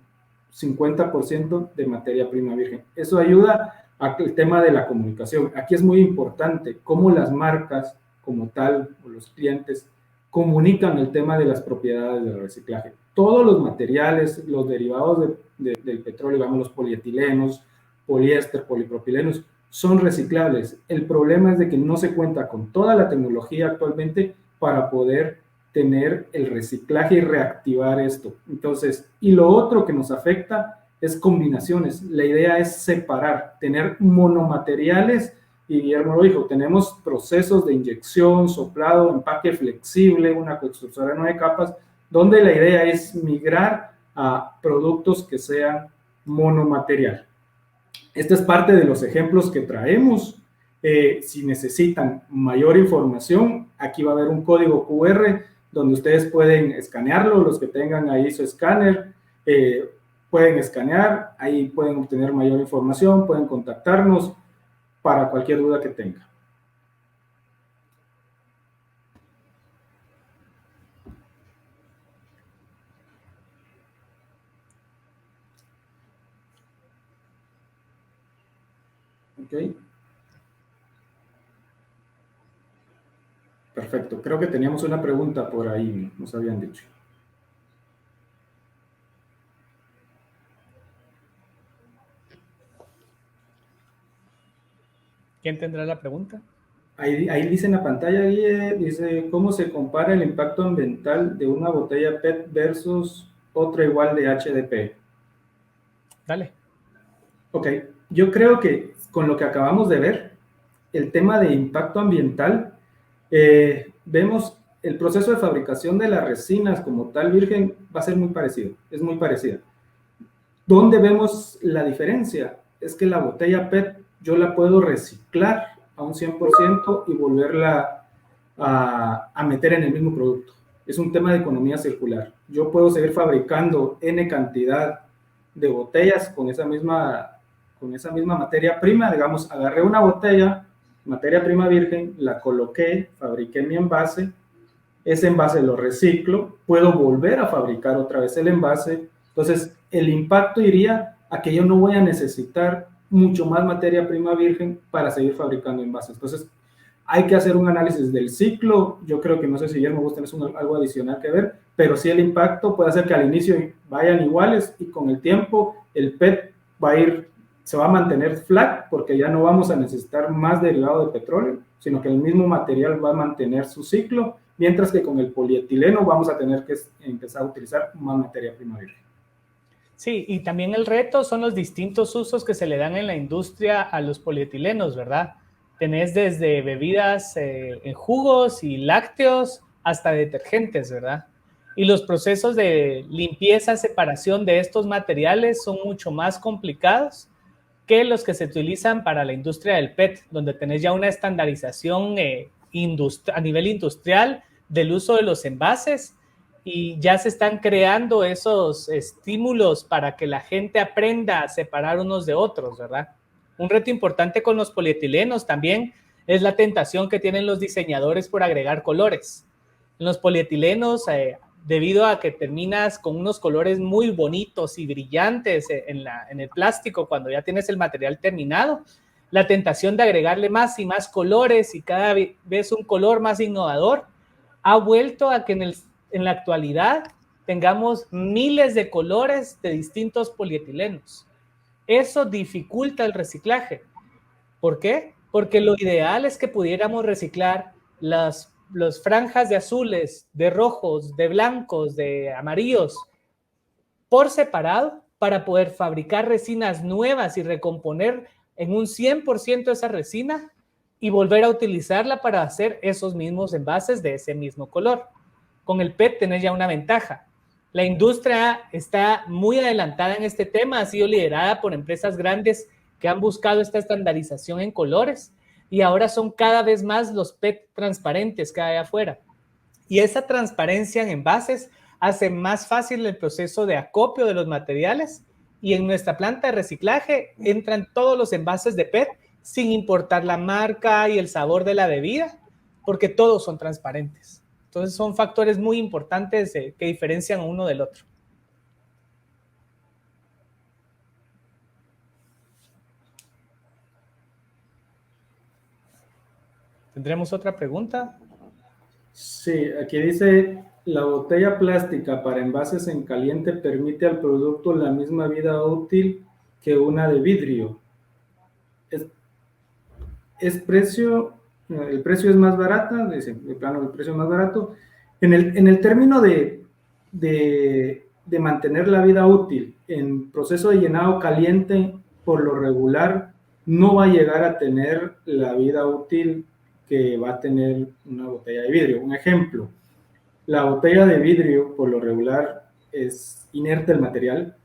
50% de materia prima virgen. Eso ayuda al tema de la comunicación. Aquí es muy importante cómo las marcas como tal o los clientes comunican el tema de las propiedades del reciclaje. Todos los materiales, los derivados del petróleo, digamos los polietilenos, poliéster, polipropilenos, son reciclables. El problema es de que no se cuenta con toda la tecnología actualmente para poder tener el reciclaje y reactivar esto. Entonces, y lo otro que nos afecta es combinaciones. La idea es separar, tener monomateriales, y Guillermo lo dijo, tenemos procesos de inyección, soplado, empaque flexible, una coextrusora de 9 capas, donde la idea es migrar a productos que sean monomaterial. Esta es parte de los ejemplos que traemos. Si necesitan mayor información, aquí va a haber un código QR donde ustedes pueden escanearlo, los que tengan ahí su escáner, pueden escanear, ahí pueden obtener mayor información, pueden contactarnos para cualquier duda que tengan. Ok. Perfecto. Creo que teníamos una pregunta por ahí, nos habían dicho. ¿Quién tendrá la pregunta? Ahí dice en la pantalla, Guille, dice, ¿cómo se compara el impacto ambiental de una botella PET versus otra igual de HDP? Dale. Ok, yo creo que con lo que acabamos de ver, el tema de impacto ambiental, vemos el proceso de fabricación de las resinas como tal virgen va a ser muy parecido, es muy parecida. ¿Dónde vemos la diferencia? Es que la botella PET yo la puedo reciclar a un 100% y volverla a meter en el mismo producto. Es un tema de economía circular. Yo puedo seguir fabricando N cantidad de botellas con esa misma materia prima. Digamos, agarré una botella, materia prima virgen, la coloqué, fabriqué mi envase, ese envase lo reciclo, puedo volver a fabricar otra vez el envase. Entonces, el impacto iría a que yo no voy a necesitar mucho más materia prima virgen para seguir fabricando envases. Entonces, hay que hacer un análisis del ciclo. Yo creo que, no sé si Guillermo, vos tenés algo adicional que ver, pero sí el impacto puede hacer que al inicio vayan iguales y con el tiempo el PET se va a mantener flat porque ya no vamos a necesitar más derivado de petróleo, sino que el mismo material va a mantener su ciclo, mientras que con el polietileno vamos a tener que empezar a utilizar más materia prima virgen. Sí, y también el reto son los distintos usos que se le dan en la industria a los polietilenos, ¿verdad? Tenés desde bebidas en jugos y lácteos hasta detergentes, ¿verdad? Y los procesos de limpieza, separación de estos materiales son mucho más complicados que los que se utilizan para la industria del PET, donde tenés ya una estandarización a nivel industrial del uso de los envases y ya se están creando esos estímulos para que la gente aprenda a separar unos de otros, ¿verdad? Un reto importante con los polietilenos también es la tentación que tienen los diseñadores por agregar colores. En los polietilenos, debido a que terminas con unos colores muy bonitos y brillantes en el plástico cuando ya tienes el material terminado, la tentación de agregarle más y más colores y cada vez un color más innovador ha vuelto a que en la actualidad tengamos miles de colores de distintos polietilenos. Eso dificulta el reciclaje. ¿Por qué? Porque lo ideal es que pudiéramos reciclar las franjas de azules, de rojos, de blancos, de amarillos por separado para poder fabricar resinas nuevas y recomponer en un 100% esa resina y volver a utilizarla para hacer esos mismos envases de ese mismo color. Con el PET tenés ya una ventaja. La industria está muy adelantada en este tema, ha sido liderada por empresas grandes que han buscado esta estandarización en colores y ahora son cada vez más los PET transparentes que hay afuera. Y esa transparencia en envases hace más fácil el proceso de acopio de los materiales y en nuestra planta de reciclaje entran todos los envases de PET sin importar la marca y el sabor de la bebida, porque todos son transparentes. Entonces son factores muy importantes que diferencian uno del otro. ¿Tendremos otra pregunta? Sí, aquí dice, la botella plástica para envases en caliente permite al producto la misma vida útil que una de vidrio. El precio es más barato, dice, de plano el precio es más barato. En el término de mantener la vida útil en proceso de llenado caliente, por lo regular, no va a llegar a tener la vida útil que va a tener una botella de vidrio. Un ejemplo, la botella de vidrio, por lo regular, es inerte el material,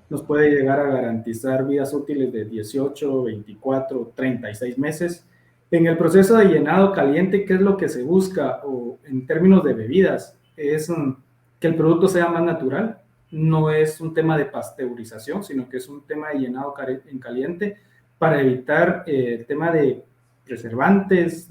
nos puede llegar a garantizar vidas útiles de 18, 24, 36 meses. En el proceso de llenado caliente, ¿qué es lo que se busca? O en términos de bebidas, es que el producto sea más natural. No es un tema de pasteurización, sino que es un tema de llenado en caliente para evitar el tema de preservantes,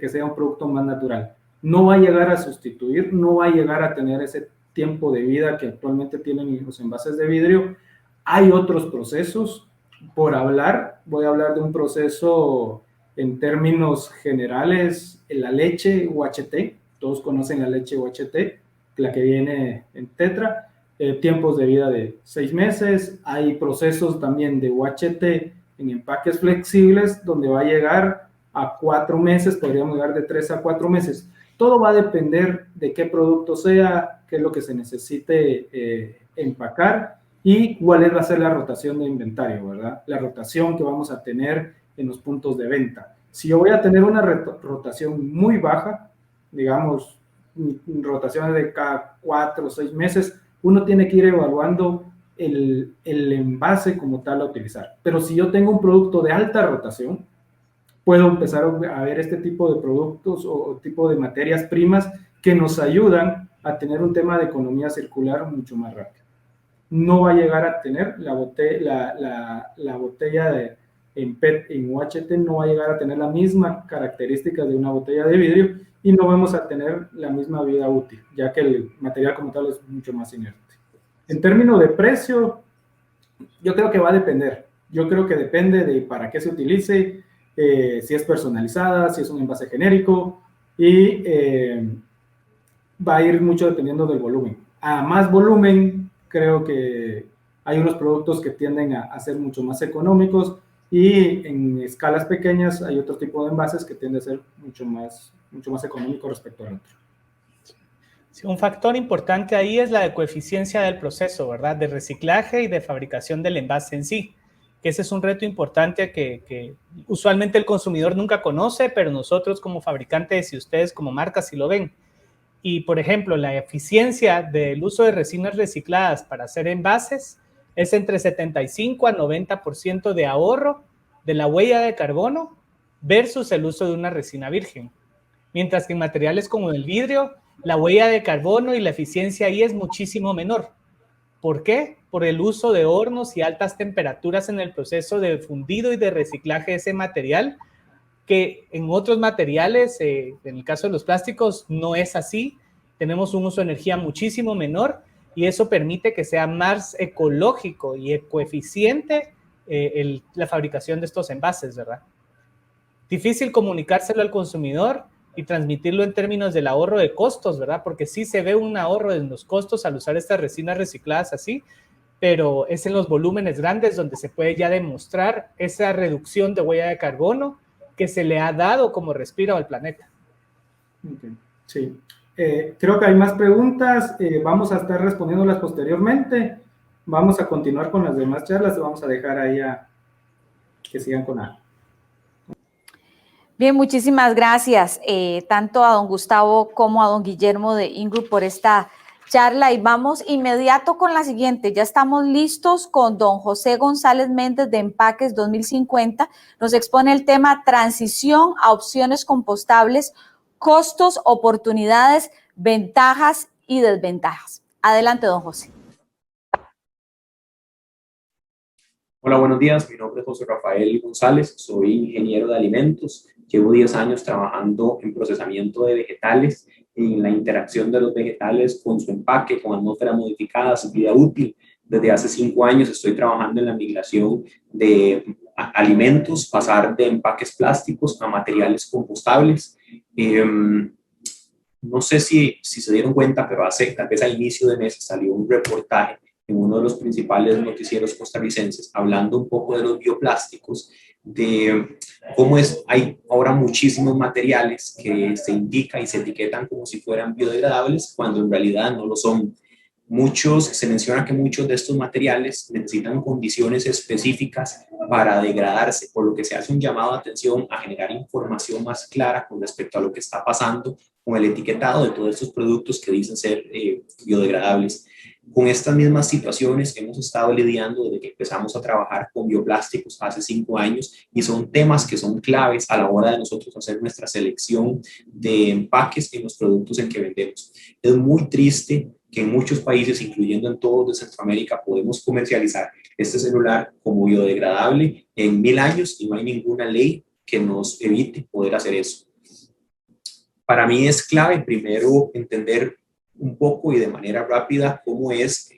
que sea un producto más natural. No va a llegar a sustituir, no va a llegar a tener ese tiempo de vida que actualmente tienen los envases de vidrio. Hay otros procesos. Voy a hablar de un proceso en términos generales, la leche UHT, todos conocen la leche UHT, la que viene en tetra, tiempos de vida de 6 meses, hay procesos también de UHT en empaques flexibles, donde va a llegar a 4 meses, podríamos llegar de 3 a 4 meses. Todo va a depender de qué producto sea, qué es lo que se necesite empacar, y cuál va a ser la rotación de inventario, ¿verdad? La rotación que vamos a tener en los puntos de venta. Si yo voy a tener una rotación muy baja, digamos, rotaciones de cada 4 o 6 meses, uno tiene que ir evaluando el envase como tal a utilizar. Pero si yo tengo un producto de alta rotación, puedo empezar a ver este tipo de productos o tipo de materias primas que nos ayudan a tener un tema de economía circular mucho más rápido. No va a llegar a tener la botella en PET, en UHT, no va a llegar a tener la misma característica de una botella de vidrio y no vamos a tener la misma vida útil, ya que el material como tal es mucho más inerte. En términos de precio, yo creo que va a depender. Yo creo que depende de para qué se utilice, si es personalizada, si es un envase genérico, y va a ir mucho dependiendo del volumen. A más volumen, creo que hay unos productos que tienden a ser mucho más económicos, y en escalas pequeñas hay otro tipo de envases que tienden a ser mucho más económicos respecto al otro. Sí, un factor importante ahí es la de coeficiencia del proceso, ¿verdad? De reciclaje y de fabricación del envase en sí. Que ese es un reto importante que usualmente el consumidor nunca conoce, pero nosotros como fabricantes y ustedes como marcas sí lo ven. Y, por ejemplo, la eficiencia del uso de resinas recicladas para hacer envases es entre 75 a 90% de ahorro de la huella de carbono versus el uso de una resina virgen. Mientras que en materiales como el vidrio, la huella de carbono y la eficiencia ahí es muchísimo menor. ¿Por qué? Por el uso de hornos y altas temperaturas en el proceso de fundido y de reciclaje de ese material, que en otros materiales, en el caso de los plásticos, no es así. Tenemos un uso de energía muchísimo menor y eso permite que sea más ecológico y ecoeficiente la fabricación de estos envases, ¿verdad? Difícil comunicárselo al consumidor y transmitirlo en términos del ahorro de costos, ¿verdad? Porque sí se ve un ahorro en los costos al usar estas resinas recicladas así, pero es en los volúmenes grandes donde se puede ya demostrar esa reducción de huella de carbono que se le ha dado como respiro al planeta. Okay. Sí. Creo que hay más preguntas, vamos a estar respondiéndolas posteriormente. Vamos a continuar con las demás charlas, vamos a dejar ahí a que sigan con algo. Bien, muchísimas gracias tanto a don Gustavo como a don Guillermo de Ingroup por esta charla, y vamos inmediato con la siguiente. Ya estamos listos con don José González Méndez de Empaques 2050. Nos expone el tema transición a opciones compostables, costos, oportunidades, ventajas y desventajas. Adelante, don José. Hola, buenos días. Mi nombre es José Rafael González, soy ingeniero de alimentos. Llevo 10 años trabajando en procesamiento de vegetales, en la interacción de los vegetales con su empaque, con atmósfera modificada, su vida útil. Desde hace 5 años estoy trabajando en la migración de alimentos, pasar de empaques plásticos a materiales compostables. No sé si se dieron cuenta, pero tal vez a inicio de mes salió un reportaje en uno de los principales noticieros costarricenses, hablando un poco de los bioplásticos, de cómo hay ahora muchísimos materiales que se indican y se etiquetan como si fueran biodegradables, cuando en realidad no lo son. Se menciona que muchos de estos materiales necesitan condiciones específicas para degradarse, por lo que se hace un llamado de atención a generar información más clara con respecto a lo que está pasando con el etiquetado de todos estos productos que dicen ser biodegradables. Con estas mismas situaciones hemos estado lidiando desde que empezamos a trabajar con bioplásticos hace 5 años, y son temas que son claves a la hora de nosotros hacer nuestra selección de empaques en los productos en que vendemos. Es muy triste que en muchos países, incluyendo en todos de Centroamérica, podemos comercializar este celular como biodegradable en 1000 años y no hay ninguna ley que nos evite poder hacer eso. Para mí es clave primero entender un poco y de manera rápida cómo es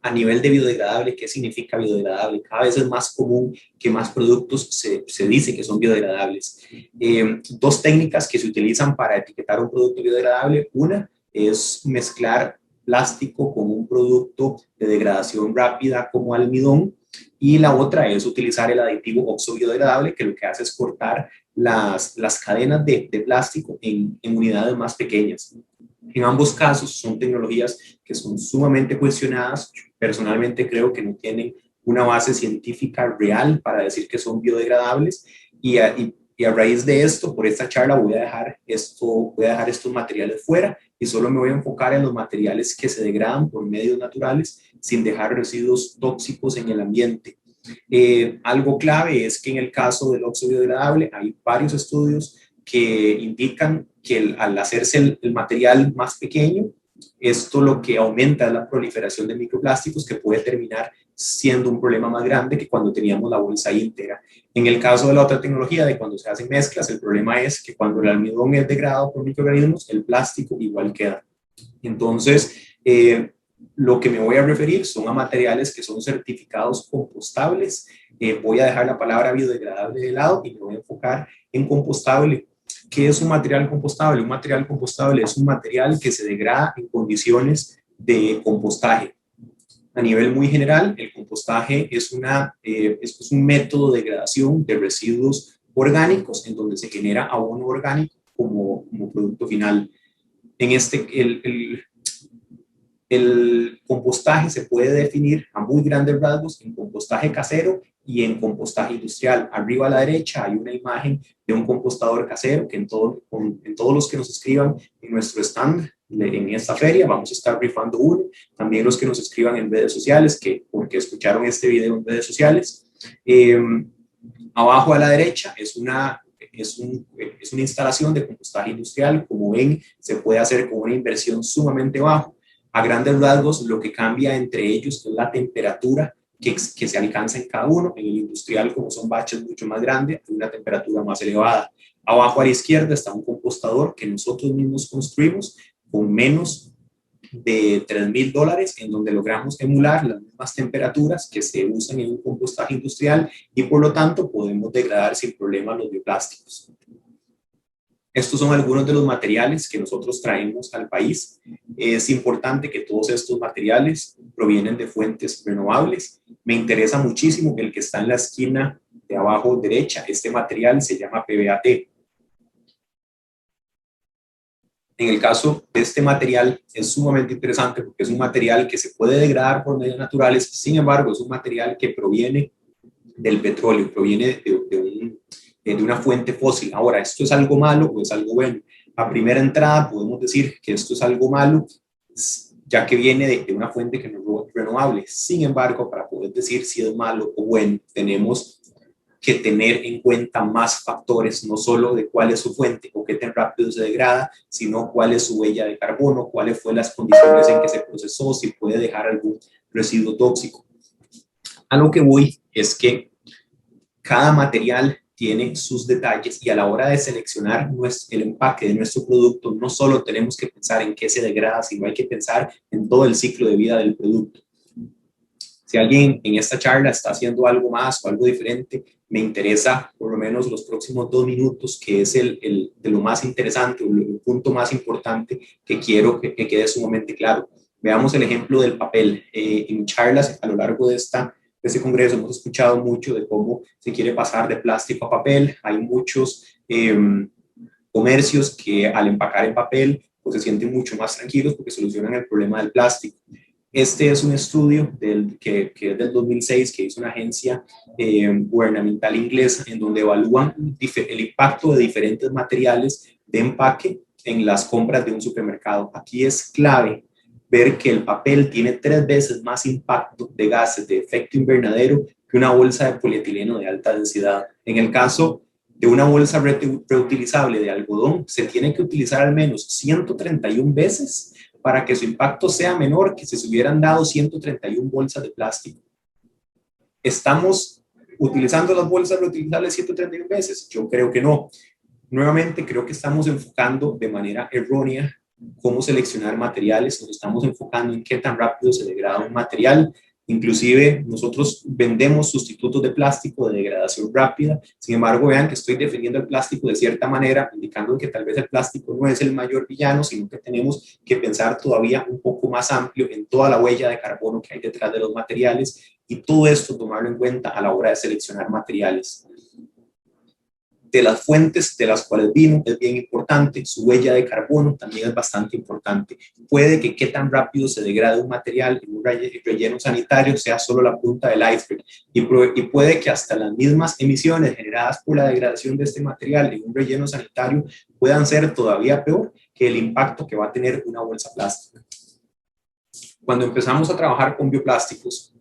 a nivel de biodegradable, qué significa biodegradable. Cada vez es más común que más productos se dice que son biodegradables. 2 técnicas que se utilizan para etiquetar un producto biodegradable: una es mezclar plástico con un producto de degradación rápida como almidón, y la otra es utilizar el aditivo oxobiodegradable, que lo que hace es cortar las cadenas de plástico en unidades más pequeñas. En ambos casos son tecnologías que son sumamente cuestionadas. Personalmente creo que no tienen una base científica real para decir que son biodegradables y a raíz de esto, por esta charla voy a dejar estos materiales fuera y solo me voy a enfocar en los materiales que se degradan por medios naturales sin dejar residuos tóxicos en el ambiente. Algo clave es que en el caso del óxido biodegradable hay varios estudios que indican que al hacerse el material más pequeño, esto lo que aumenta es la proliferación de microplásticos que puede terminar siendo un problema más grande que cuando teníamos la bolsa íntegra. En el caso de la otra tecnología, de cuando se hacen mezclas, el problema es que cuando el almidón es degradado por microorganismos, el plástico igual queda. Entonces, lo que me voy a referir son a materiales que son certificados compostables. Voy a dejar la palabra biodegradable de lado y me voy a enfocar en compostable. ¿Qué es un material compostable? Un material compostable es un material que se degrada en condiciones de compostaje. A nivel muy general, el compostaje es un método de degradación de residuos orgánicos en donde se genera abono orgánico como producto final. El compostaje se puede definir a muy grandes rasgos en compostaje casero y en compostaje industrial. Arriba a la derecha hay una imagen de un compostador casero que en todos los que nos escriban en nuestro stand en esta feria vamos a estar rifando uno. También los que nos escriban en redes sociales, porque escucharon este video en redes sociales. Abajo a la derecha es una instalación de compostaje industrial. Como ven, se puede hacer con una inversión sumamente baja. A grandes rasgos, lo que cambia entre ellos es la temperatura que se alcanza en cada uno. En el industrial, como son baches mucho más grandes, hay una temperatura más elevada. Abajo a la izquierda está un compostador que nosotros mismos construimos con menos de $3,000, en donde logramos emular las mismas temperaturas que se usan en un compostaje industrial y por lo tanto podemos degradar sin problema los bioplásticos. Estos son algunos de los materiales que nosotros traemos al país. Es importante que todos estos materiales provienen de fuentes renovables. Me interesa muchísimo el que está en la esquina de abajo derecha. Este material se llama PBAT. En el caso de este material es sumamente interesante porque es un material que se puede degradar por medios naturales. Sin embargo, es un material que proviene del petróleo, proviene de una fuente fósil. Ahora, ¿esto es algo malo o es algo bueno? A primera entrada podemos decir que esto es algo malo, ya que viene de una fuente que no es renovable. Sin embargo, para poder decir si es malo o bueno, tenemos que tener en cuenta más factores, no solo de cuál es su fuente o qué tan rápido se degrada, sino cuál es su huella de carbono, cuáles fueron las condiciones en que se procesó, si puede dejar algún residuo tóxico. A lo que voy es que cada material tiene sus detalles y a la hora de seleccionar el empaque de nuestro producto, no solo tenemos que pensar en qué se degrada, sino hay que pensar en todo el ciclo de vida del producto. Si alguien en esta charla está haciendo algo más o algo diferente, me interesa por lo menos los próximos 2 minutos, que es de lo más interesante, o el punto más importante que quiero que quede sumamente claro. Veamos el ejemplo del papel. En charlas a lo largo de este congreso hemos escuchado mucho de cómo se quiere pasar de plástico a papel. Hay muchos comercios que al empacar en papel pues se sienten mucho más tranquilos porque solucionan el problema del plástico. Este es un estudio que es del 2006 que hizo una agencia gubernamental inglesa en donde evalúan el impacto de diferentes materiales de empaque en las compras de un supermercado. Aquí es clave ver que el papel tiene 3 veces más impacto de gases de efecto invernadero que una bolsa de polietileno de alta densidad. En el caso de una bolsa reutilizable de algodón, se tiene que utilizar al menos 131 veces para que su impacto sea menor que si se hubieran dado 131 bolsas de plástico. ¿Estamos utilizando las bolsas reutilizables 131 veces? Yo creo que no. Nuevamente, creo que estamos enfocando de manera errónea cómo seleccionar materiales, nos estamos enfocando en qué tan rápido se degrada un material. Inclusive nosotros vendemos sustitutos de plástico de degradación rápida. Sin embargo, vean que estoy defendiendo el plástico de cierta manera, indicando que tal vez el plástico no es el mayor villano, sino que tenemos que pensar todavía un poco más amplio en toda la huella de carbono que hay detrás de los materiales y todo esto tomarlo en cuenta a la hora de seleccionar materiales. de las fuentes de las cuales vino es bien importante, su huella de carbono también es bastante importante. Puede que qué tan rápido se degrade un material en un relleno sanitario sea solo la punta del iceberg, y puede que hasta las mismas emisiones generadas por la degradación de este material en un relleno sanitario puedan ser todavía peor que el impacto que va a tener una bolsa plástica. Cuando empezamos a trabajar con bioplásticos,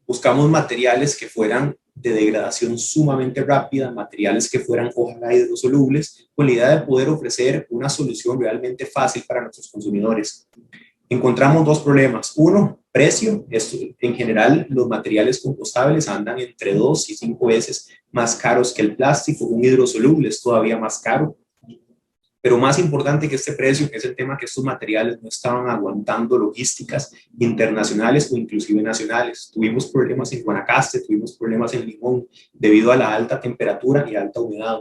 buscamos materiales que fueran de degradación sumamente rápida, materiales que fueran ojalá hidrosolubles, con la idea de poder ofrecer una solución realmente fácil para nuestros consumidores. Encontramos dos problemas. Uno, precio. En general, los materiales compostables andan entre 2 y 5 veces más caros que el plástico. Un hidrosoluble es todavía más caro. Pero más importante que este precio es el tema que estos materiales no estaban aguantando logísticas internacionales o inclusive nacionales. Tuvimos problemas en Guanacaste, tuvimos problemas en Limón debido a la alta temperatura y alta humedad.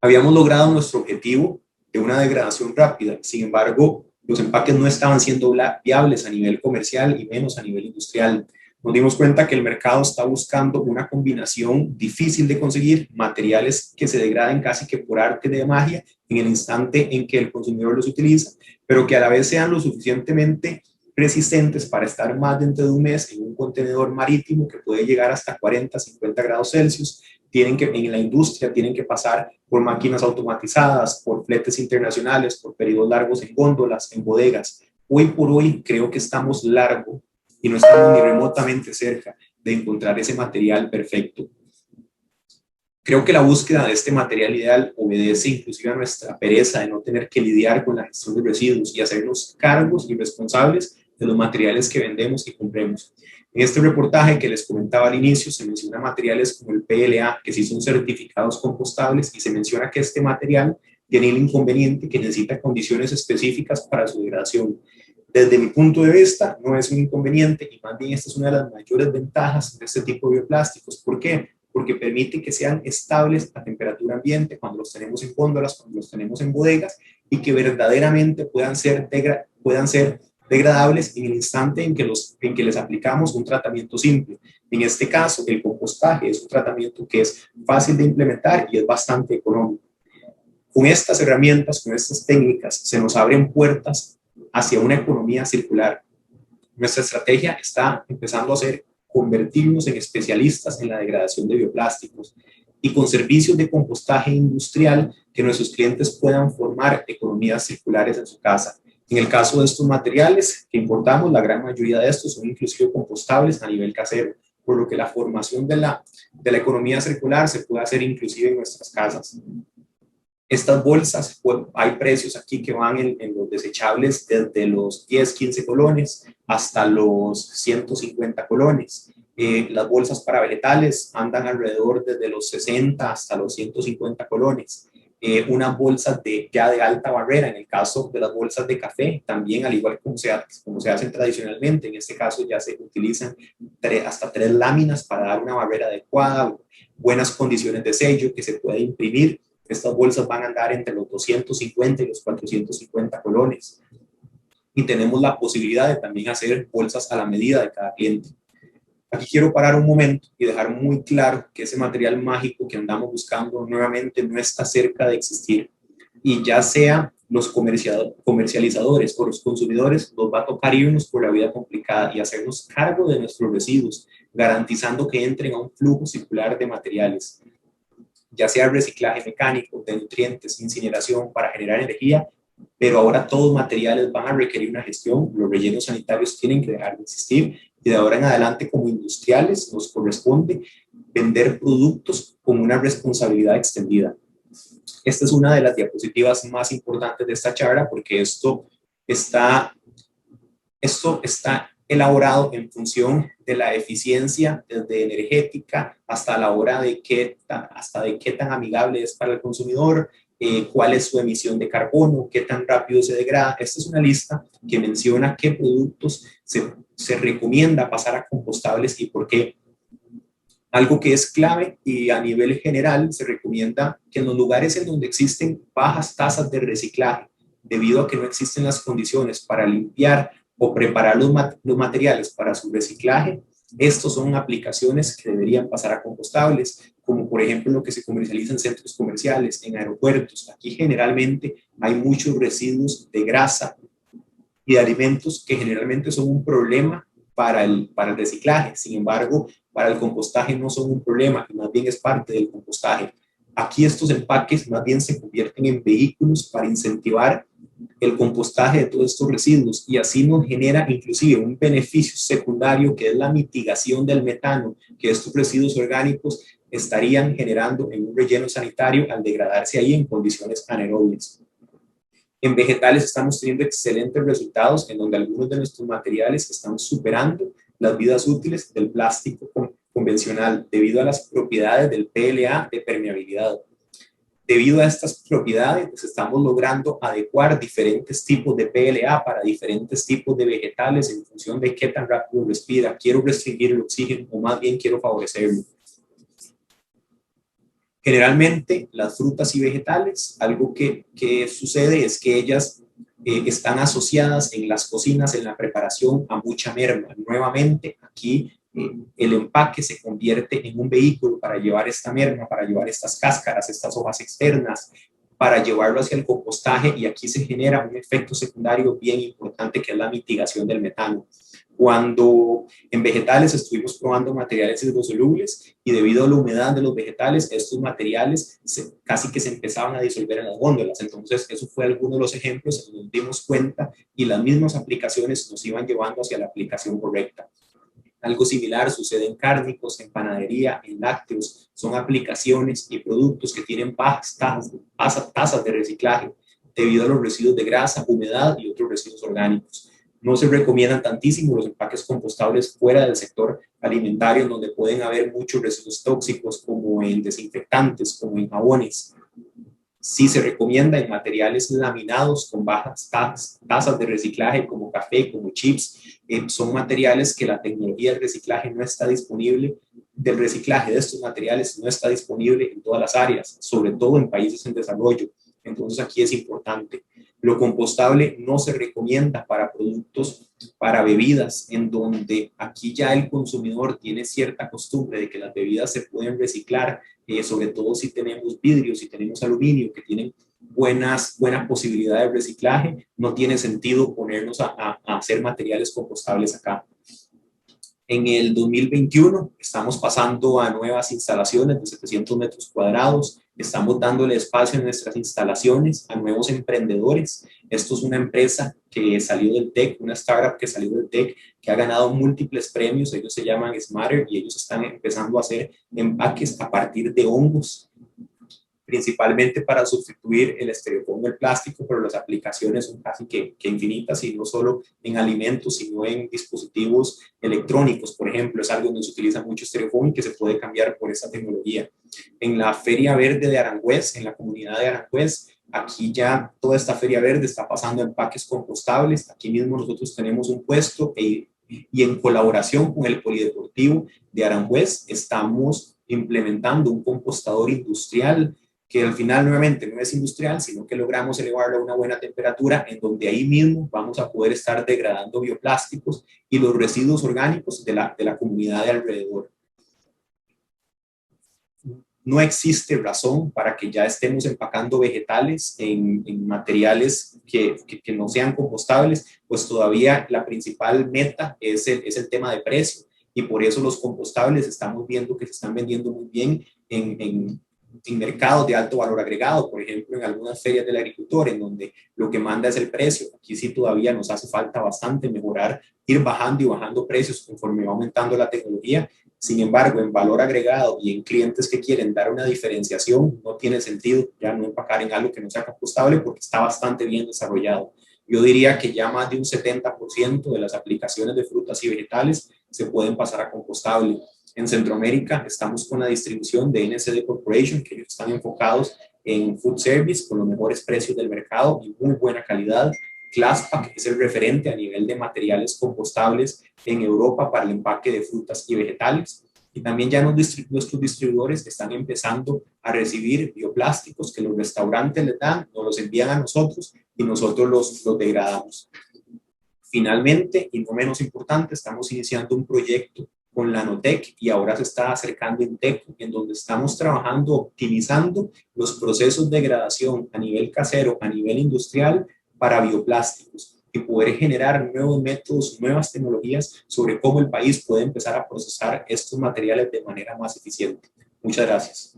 Habíamos logrado nuestro objetivo de una degradación rápida, sin embargo, los empaques no estaban siendo viables a nivel comercial y menos a nivel industrial. Nos dimos cuenta que el mercado está buscando una combinación difícil de conseguir, materiales que se degraden casi que por arte de magia en el instante en que el consumidor los utiliza, pero que a la vez sean lo suficientemente resistentes para estar más dentro de un mes en un contenedor marítimo que puede llegar hasta 40, 50 grados Celsius. En la industria tienen que pasar por máquinas automatizadas, por fletes internacionales, por periodos largos en góndolas, en bodegas. Hoy por hoy creo que estamos largo y no estamos ni remotamente cerca de encontrar ese material perfecto. Creo que la búsqueda de este material ideal obedece inclusive a nuestra pereza de no tener que lidiar con la gestión de residuos y hacernos cargos y responsables de los materiales que vendemos y compremos. En este reportaje que les comentaba al inicio se menciona materiales como el PLA, que sí son certificados compostables, y se menciona que este material tiene el inconveniente que necesita condiciones específicas para su degradación. Desde mi punto de vista, no es un inconveniente y más bien esta es una de las mayores ventajas de este tipo de bioplásticos. ¿Por qué? Porque permite que sean estables a temperatura ambiente cuando los tenemos en góndolas, cuando los tenemos en bodegas, y que verdaderamente puedan ser degradables en el instante en que les aplicamos un tratamiento simple. En este caso, el compostaje es un tratamiento que es fácil de implementar y es bastante económico. Con estas herramientas, con estas técnicas, se nos abren puertas hacia una economía circular. Nuestra estrategia está empezando a ser convertirnos en especialistas en la degradación de bioplásticos y con servicios de compostaje industrial que nuestros clientes puedan formar economías circulares en su casa. En el caso de estos materiales que importamos, la gran mayoría de estos son inclusive compostables a nivel casero, por lo que la formación de la economía circular se puede hacer inclusive en nuestras casas. Estas bolsas, pues, hay precios aquí que van en los desechables desde los 10, 15 colones hasta los 150 colones. Las bolsas para vegetales andan alrededor desde los 60 hasta los 150 colones. Unas bolsas ya de alta barrera, en el caso de las bolsas de café, también al igual como se hacen tradicionalmente, en este caso ya se utilizan hasta 3 láminas para dar una barrera adecuada, buenas condiciones de sello que se puede imprimir. Estas bolsas van a andar entre los 250 y los 450 colones. Y tenemos la posibilidad de también hacer bolsas a la medida de cada cliente. Aquí quiero parar un momento y dejar muy claro que ese material mágico que andamos buscando nuevamente no está cerca de existir. Y ya sea los comercializadores o los consumidores, nos va a tocar irnos por la vida complicada y hacernos cargo de nuestros residuos, garantizando que entren a un flujo circular de materiales, ya sea reciclaje mecánico, de nutrientes, incineración para generar energía, pero ahora todos los materiales van a requerir una gestión, los rellenos sanitarios tienen que dejar de existir y de ahora en adelante como industriales nos corresponde vender productos con una responsabilidad extendida. Esta es una de las diapositivas más importantes de esta charla porque esto está elaborado en función de la eficiencia desde energética hasta la hora de qué tan amigable es para el consumidor, cuál es su emisión de carbono, qué tan rápido se degrada. Esta es una lista que menciona qué productos se recomienda pasar a compostables y por qué. Algo que es clave y a nivel general se recomienda que en los lugares en donde existen bajas tasas de reciclaje, debido a que no existen las condiciones para limpiar o preparar los materiales para su reciclaje, estos son aplicaciones que deberían pasar a compostables. como por ejemplo lo que se comercializa en centros comerciales, en aeropuertos. Aquí generalmente hay muchos residuos de grasa y de alimentos que generalmente son un problema para el reciclaje. Sin embargo, para el compostaje no son un problema, más bien es parte del compostaje. Aquí estos empaques más bien se convierten en vehículos para incentivar el compostaje de todos estos residuos, y así nos genera inclusive un beneficio secundario, que es la mitigación del metano que estos residuos orgánicos estarían generando en un relleno sanitario al degradarse ahí en condiciones anaerobias. En vegetales estamos teniendo excelentes resultados, en donde algunos de nuestros materiales están superando las vidas útiles del plástico convencional debido a las propiedades del PLA de permeabilidad. Debido a estas propiedades, pues estamos logrando adecuar diferentes tipos de PLA para diferentes tipos de vegetales en función de qué tan rápido respira. Quiero restringir el oxígeno o más bien quiero favorecerlo. Generalmente las frutas y vegetales, algo que sucede es que ellas están asociadas en las cocinas, en la preparación, a mucha merma. Nuevamente, aquí el empaque se convierte en un vehículo para llevar esta merma, para llevar estas cáscaras, estas hojas externas, para llevarlo hacia el compostaje, y aquí se genera un efecto secundario bien importante, que es la mitigación del metano. Cuando en vegetales estuvimos probando materiales hidrosolubles, y debido a la humedad de los vegetales, estos materiales casi que se empezaban a disolver en las góndolas. Entonces, eso fue alguno de los ejemplos en donde nos dimos cuenta y las mismas aplicaciones nos iban llevando hacia la aplicación correcta. Algo similar sucede en cárnicos, en panadería, en lácteos. Son aplicaciones y productos que tienen bajas tasas de reciclaje debido a los residuos de grasa, humedad y otros residuos orgánicos. No se recomiendan tantísimo los empaques compostables fuera del sector alimentario, donde pueden haber muchos residuos tóxicos, como en desinfectantes, como en jabones. Sí se recomienda en materiales laminados con bajas tasas de reciclaje, como café, como chips. Son materiales que la tecnología del reciclaje no está disponible, del reciclaje de estos materiales no está disponible en todas las áreas, sobre todo en países en desarrollo. Entonces aquí es importante. Lo compostable no se recomienda para productos, para bebidas, en donde aquí ya el consumidor tiene cierta costumbre de que las bebidas se pueden reciclar, sobre todo si tenemos vidrio, si tenemos aluminio, que tienen buenas posibilidades de reciclaje. No tiene sentido ponernos a hacer materiales compostables acá. En el 2021 estamos pasando a nuevas instalaciones de 700 metros cuadrados. Estamos dándole espacio en nuestras instalaciones a nuevos emprendedores. Esto es una empresa que salió del TEC, una startup que salió del TEC, que ha ganado múltiples premios. Ellos se llaman Smarter y ellos están empezando a hacer empaques a partir de hongos, principalmente para sustituir el estereofoam del plástico, pero las aplicaciones son casi que infinitas, y no solo en alimentos, sino en dispositivos electrónicos. Por ejemplo, es algo donde se utiliza mucho estereofoam y que se puede cambiar por esta tecnología. En la Feria Verde de Aranjuez, en la comunidad de Aranjuez, aquí ya toda esta Feria Verde está pasando a empaques compostables. Aquí mismo nosotros tenemos un puesto y en colaboración con el Polideportivo de Aranjuez estamos implementando un compostador industrial, que al final nuevamente no es industrial, sino que logramos elevarlo a una buena temperatura, en donde ahí mismo vamos a poder estar degradando bioplásticos y los residuos orgánicos de la comunidad de alrededor. No existe razón para que ya estemos empacando vegetales en materiales que no sean compostables, pues todavía la principal meta es el tema de precio, y por eso los compostables estamos viendo que se están vendiendo muy bien en mercados de alto valor agregado, por ejemplo en algunas ferias del agricultor, en donde lo que manda es el precio. Aquí sí todavía nos hace falta bastante mejorar, ir bajando y bajando precios conforme va aumentando la tecnología. Sin embargo, en valor agregado y en clientes que quieren dar una diferenciación, no tiene sentido ya no empacar en algo que no sea compostable, porque está bastante bien desarrollado. Yo diría que ya más de un 70% de las aplicaciones de frutas y vegetales se pueden pasar a compostable. En Centroamérica estamos con la distribución de NCD Corporation, que ellos están enfocados en food service con los mejores precios del mercado y muy buena calidad. Claspa, que es el referente a nivel de materiales compostables en Europa para el empaque de frutas y vegetales. Y también ya nuestros distribuidores están empezando a recibir bioplásticos que los restaurantes les dan, nos los envían a nosotros y nosotros los degradamos. Finalmente, y no menos importante, estamos iniciando un proyecto con la Notec y ahora se está acercando Inteco, en donde estamos trabajando, optimizando los procesos de degradación a nivel casero, a nivel industrial para bioplásticos y poder generar nuevos métodos, nuevas tecnologías sobre cómo el país puede empezar a procesar estos materiales de manera más eficiente. Muchas gracias.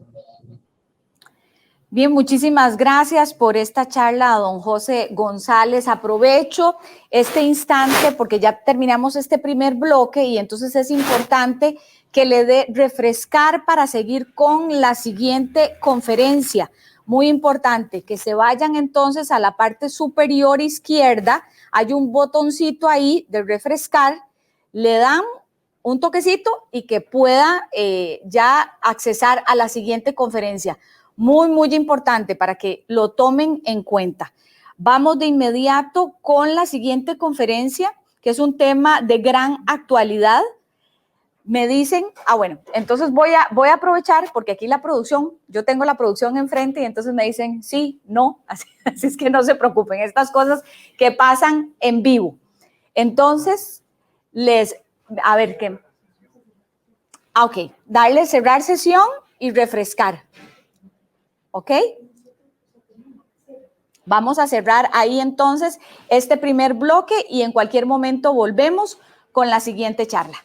Bien, muchísimas gracias por esta charla, don José González. Aprovecho este instante porque ya terminamos este primer bloque y entonces es importante que le dé refrescar para seguir con la siguiente conferencia. Muy importante, que se vayan entonces a la parte superior izquierda, hay un botoncito ahí de refrescar, le dan un toquecito y que pueda ya accesar a la siguiente conferencia. Muy, muy importante para que lo tomen en cuenta. Vamos de inmediato con la siguiente conferencia, que es un tema de gran actualidad. Me dicen, bueno, entonces voy a aprovechar, porque aquí la producción, yo tengo la producción enfrente y entonces me dicen sí, no, así es que no se preocupen, estas cosas que pasan en vivo. Entonces, a ver qué. Ok, darle cerrar sesión y refrescar. ¿Ok? Vamos a cerrar ahí entonces este primer bloque y en cualquier momento volvemos con la siguiente charla.